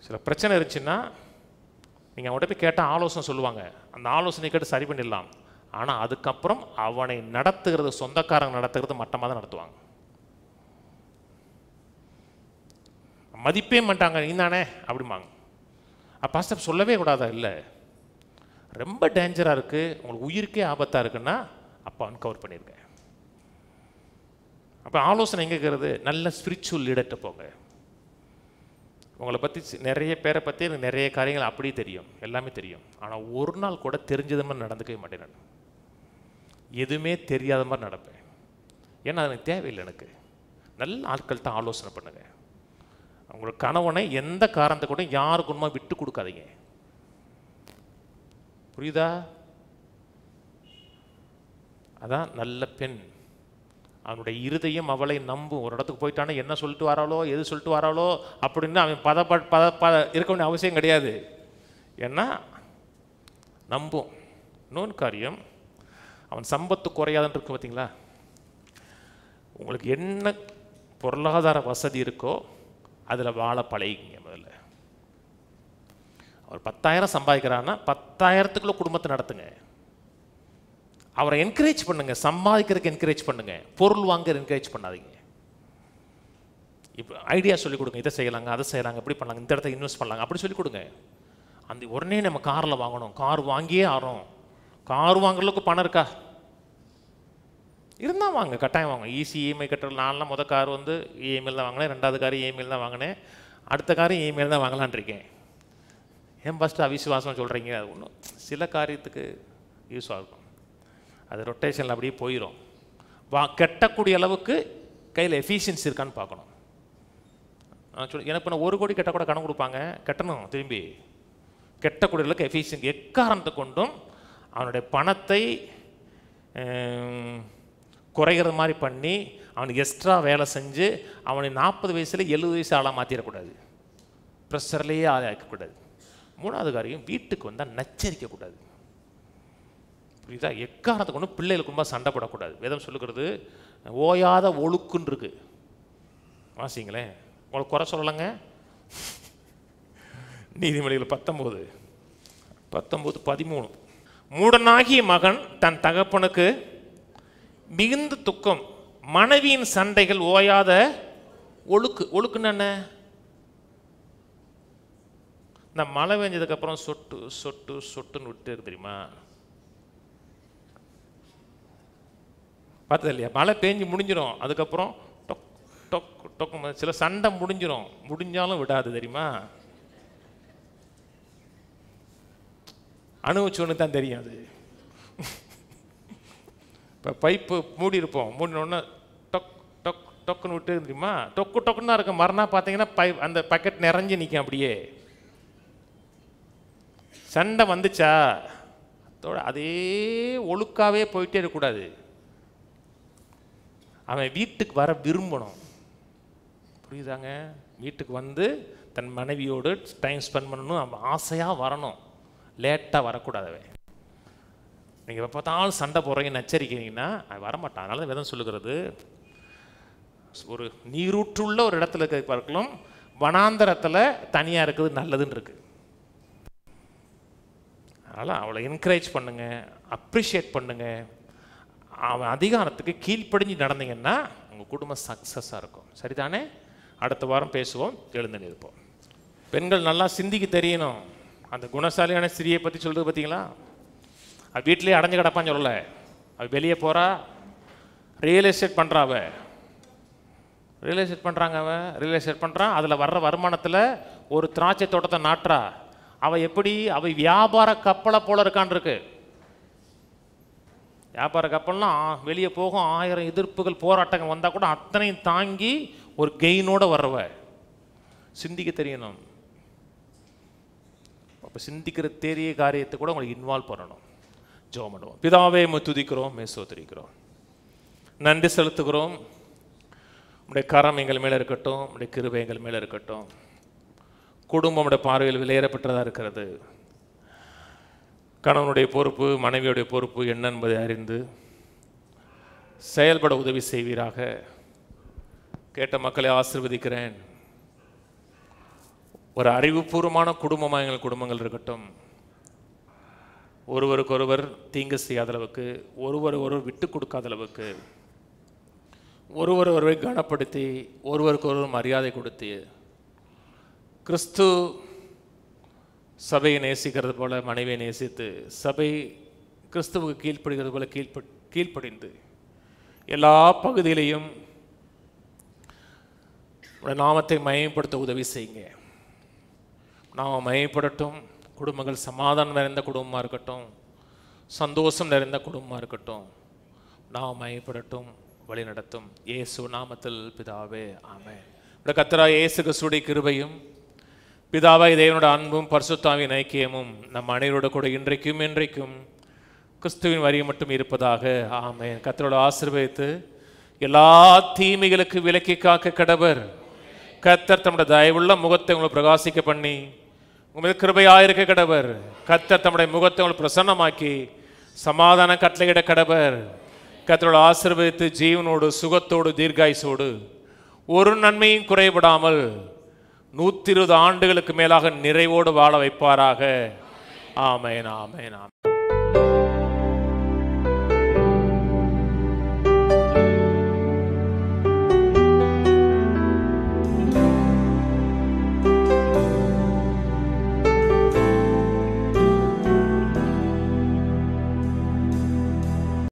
சில பிரச்சனை இருந்துச்சுன்னா நீங்கள் அவன்கிட்ட போய் கேட்டால் ஆலோசனை சொல்லுவாங்க, அந்த ஆலோசனை கேட்டு சரி பண்ணிடலாம். ஆனால் அதுக்கப்புறம் அவனை நடத்துகிறது, சொந்தக்காரங்க நடத்துகிறது மட்டமாக தான் நடத்துவாங்க. மதிப்பே மாட்டாங்க, நீ தானே அப்படிம்பாங்க. பாஸ்டர் சொல்லவே கூடாதா? இல்லை, ரொம்ப டேஞ்சராக இருக்குது, உங்களுக்கு உயிருக்கே ஆபத்தாக இருக்குன்னா அப்போ அன்கவர் பண்ணியிருக்கேன். அப்போ ஆலோசனை எங்கே இருக்கிறது? நல்ல ஸ்பிரிச்சுவல் லீடர்கிட்ட போங்க. உங்களை பற்றி நிறைய பேரை பற்றி எனக்கு நிறைய காரியங்கள் அப்படியே தெரியும், எல்லாமே தெரியும். ஆனால் ஒரு நாள் கூட தெரிஞ்சது மாதிரி நடந்துக்கவே மாட்டேன். நான் எதுவுமே தெரியாத மாதிரி நடப்பேன். ஏன்னா அது எனக்கு தேவையில்லை. எனக்கு நல்ல ஆட்கள்கிட்ட ஆலோசனை பண்ணுங்க. அவங்களோட கணவனை எந்த காரணத்தை கூட யாருக்கு ஒன்றுமா விட்டு கொடுக்காதீங்க. புரியுதா? அதான் நல்ல பெண். அவனுடைய இருதயம் அவளை நம்பும். ஒரு இடத்துக்கு போயிட்டானே என்ன சொல்லிட்டு வராளோ, எது சொல்லிட்டு வராளோ அப்படின்னு அவன் இருக்க வேண்டிய அவசியம் கிடையாது. ஏன்னா நம்பும். இன்னொன்று காரியம், அவன் சம்பத்து குறையாதுன்னு இருக்கு பார்த்தீங்களா? உங்களுக்கு என்ன பொருளாதார வசதி இருக்கோ அதில் வாழ பழகிங்க. முதல்ல அவர் 10,000 சம்பாதிக்கிறான்னா 10,000த்துக்குள்ள குடும்பத்தை நடத்துங்க. அவரை என்கரேஜ் பண்ணுங்க, சம்பாதிக்கிறதுக்கு என்கரேஜ் பண்ணுங்க, பொருள் வாங்க என்கரேஜ் பண்ணாதீங்க. இப்போ ஐடியா சொல்லிக் கொடுங்க, இதை செய்யலாங்க, அதை செய்யலாங்க, இப்படி பண்ணலாங்க, இந்த இடத்த இன்வெஸ்ட் பண்ணலாங்க, அப்படி சொல்லிக் கொடுங்க. அந்த உடனே நம்ம காரில் வாங்கணும், கார் வாங்கியே ஆகிறோம். கார் வாங்குறதுக்கு பணம் இருக்கா? இருந்தால் வாங்க, கட்டாயம் வாங்க. ஈஸி இஎம்ஐ கட்டுறது. நான்லாம் முதல் கார் வந்து இஎம்ஐயில் தான் வாங்கினேன், 2வது கார் இஎம்ஐயில் தான் வாங்கினேன், அடுத்த கார் இஎம்ஐயில் தான் வாங்கலான் இருக்கேன். ஏன் ஃபஸ்ட்டு அவிசுவாசம் சொல்கிறீங்க? அது ஒன்றும் சில காரியத்துக்கு யூஸ் ஆகும். அது ரொட்டேஷனில் அப்படியே போயிடும். கட்டக்கூடிய அளவுக்கு கையில் எஃபிஷியன்சி இருக்கான்னு பார்க்கணும். எனக்கு இப்போ 1 கோடி கட்ட கூட கடன் கொடுப்பாங்க, கட்டணும். திரும்பி கட்டக்கூடிய அளவுக்கு எஃபிஷியன்சி எக்காரணத்தை கொண்டும் அவனுடைய பணத்தை குறைகிற மாதிரி பண்ணி அவனுக்கு எக்ஸ்ட்ரா வேலை செஞ்சு அவனை 40 வயசுல 70 வயசு ஆளாக மாற்றிடக்கூடாது. ப்ரெஷர்லேயே ஆளை ஆக்கக்கூடாது. 3வது காரியம், வீட்டுக்கு வந்தால் நச்சரிக்கக்கூடாது. புரியுதா? எக்காரணத்தை கொண்டு பிள்ளைகளுக்கு ரொம்ப சண்டை போடக்கூடாது. வேதம் சொல்லுகிறது ஓயாத ஒழுக்குன்னு இருக்கு. வாசிங்களேன், உங்களுக்கு குறை சொல்லலைங்க. நீதிமொழிகள் 19:13 மூடனாகிய மகன் தன் தகப்பனுக்கு மிகுந்த துக்கம், மனைவியின் சண்டைகள் ஓயாத ஒழுக்கு. ஒழுக்குன்னு என்ன? இந்த மழை பெஞ்சதுக்கு அப்புறம் சொட்டு சொட்டு சொட்டுன்னு விட்டு தெரியுமா? பார்த்தது இல்லையா? மழை பேஞ்சு முடிஞ்சிடும், அதுக்கப்புறம் டொக் டொக் டொக். சில சண்டை முடிஞ்சிடும், முடிஞ்சாலும் விடாது தெரியுமா? அனுபவிச்சோன்னு தான் தெரியும். அது இப்போ பைப்பு மூடி இருப்போம், மூடினோடனே டொக் டொக் டொக்குன்னு விட்டு தெரியுமா? டொக்கு டொக்குன்னு தான் இருக்கும். மறுநாள் பார்த்தீங்கன்னா அந்த பக்கெட் நிறைஞ்சு நிற்கும். அப்படியே சண்டை வந்துச்சா அதோட அதே ஒழுக்காவே போயிட்டே இருக்கக்கூடாது. அவன் வீட்டுக்கு வர விரும்பணும். புரியுதாங்க? வீட்டுக்கு வந்து தன் மனைவியோடு டைம் ஸ்பெண்ட் பண்ணணும், அவன் ஆசையாக வரணும், லேட்டாக வரக்கூடாது. அவன் நீங்கள் எப்போ பார்த்தாலும் சண்டை போடுறீங்கன்னு நச்சரிக்கிறீங்கன்னா அவன் வரமாட்டான். அதனால தான் வேதம் சொல்லுகிறது, ஒரு நீரூற்றுள்ள ஒரு இடத்துல இருக்க பார்க்கலாம், வனாந்தரத்தில் தனியாக இருக்கிறது நல்லதுன்னு இருக்கு. அதனால் அவளை என்கரேஜ் பண்ணுங்க, அப்ரிஷியேட் பண்ணுங்க. அவன் அதிகாரத்துக்கு கீழ்ப்படிஞ்சு நடந்தீங்கன்னா உங்கள் குடும்பம் சக்ஸஸாக இருக்கும். சரிதானே? அடுத்த வாரம் பேசுவோம். எழுந்து நிற்போம். பெண்கள் நல்லா சிந்திக்க தெரியணும். அந்த குணசாலியான ஸ்திரியை பற்றி சொல்கிறது பார்த்தீங்களா? அது வீட்டிலேயே அடைஞ்சு கிடப்பான்னு சொல்லலை. அது வெளியே போகிறா, ரியல் எஸ்டேட் பண்ணுறா. ரியல் எஸ்டேட் பண்ணுறாங்க. ரியல் எஸ்டேட் பண்ணுறான். அதில் வர்ற வருமானத்தில் ஒரு திராட்சை தோட்டத்தை நாட்டுறா. அவள் எப்படி? அவள் வியாபார கப்பலை போல இருக்கான் இருக்கு. வியாபார கப்பல்னால் வெளியே போகும், 1000 எதிர்ப்புகள் போராட்டங்கள் வந்தால் கூட அத்தனையும் தாங்கி ஒரு கெயினோடு வர்றவ. சிந்திக்க தெரியணும். அப்போ சிந்திக்கிற தெரிய காரியத்தை கூட உங்களுக்கு இன்வால்வ் பண்ணணும். ஜெபம் பண்ணுவோம். பிதாவே, துதிக்கிறோம், ஸ்தோத்திரிக்கிறோம், நன்றி செலுத்துகிறோம். உடைய கரம் எங்கள் மேலே இருக்கட்டும், உடைய கிருபை எங்கள் மேலே இருக்கட்டும். குடும்பம் உடைய பார்வையில் விலையேறப்பட்டதாக இருக்கிறது. கணவனுடைய பொறுப்பு, மனைவியுடைய பொறுப்பு என்ன என்பதை அறிந்து செயல்பட உதவி செய்வீராக. கேட்ட மக்களை ஆசீர்வதிக்கிறேன். ஒரு அறிவுபூர்வமான குடும்பமாக எங்கள் குடும்பங்கள் இருக்கட்டும். ஒருவருக்கொருவர் தீங்கு செய்யாத அளவுக்கு, ஒருவர் விட்டு கொடுக்காத அளவுக்கு, ஒருவரை கனப்படுத்தி ஒருவருக்கொருவர் மரியாதை கொடுத்து, கிறிஸ்து சபையை நேசிக்கிறது போல மனைவியை நேசித்து, சபை கிறிஸ்துவுக்கு கீழ்ப்படுகிறது போல கீழ்ப்படிந்து எல்லா பகுதியிலையும் நாமத்தை மயப்படுத்த உதவி செய்யுங்க. நாம் மையப்படட்டும். குடும்பங்கள் சமாதானம் நிறைந்த குடும்பமாக இருக்கட்டும், சந்தோஷம் நிறைந்த குடும்பமாக இருக்கட்டும். நாம் மையப்படட்டும், வழி நடத்தும். இயேசு நாமத்தில் பிதாவே, ஆமென். கர்த்தராகிய இயேசு கிறிஸ்துவின் கிருபையும் பிதாவாகிய தேவனுடைய அன்பும் பரிசுத்தாவின் ஐக்கியமும் நம் அனைவரோடு கூட இன்றைக்கும் என்றைக்கும் கிறிஸ்துவின் வரி மட்டும் இருப்பதாக. ஆமென். கர்த்தரோட ஆசீர்வதித்து எல்லா தீமைகளுக்கு விலக்கி காக்க கடவர். கர்த்தர் தம்முடைய தயவுள்ள முகத்தை உங்களை பிரகாசிக்க பண்ணி உங்கள் கிருபையாயிருக்க கடவர். கர்த்தர் தம்முடைய முகத்தை உங்களை பிரசன்னமாக்கி சமாதான கட்டளையிட கடவர். கர்த்தரோட ஆசீர்வதித்து ஜீவனோடு சுகத்தோடு தீர்காயுசோடு ஒரு நன்மையும் குறைபடாமல் 120 ஆண்டுகளுக்கு மேலாக நிறைவோடு வாழ வைப்பாராக. ஆமென், ஆமென், ஆமென்.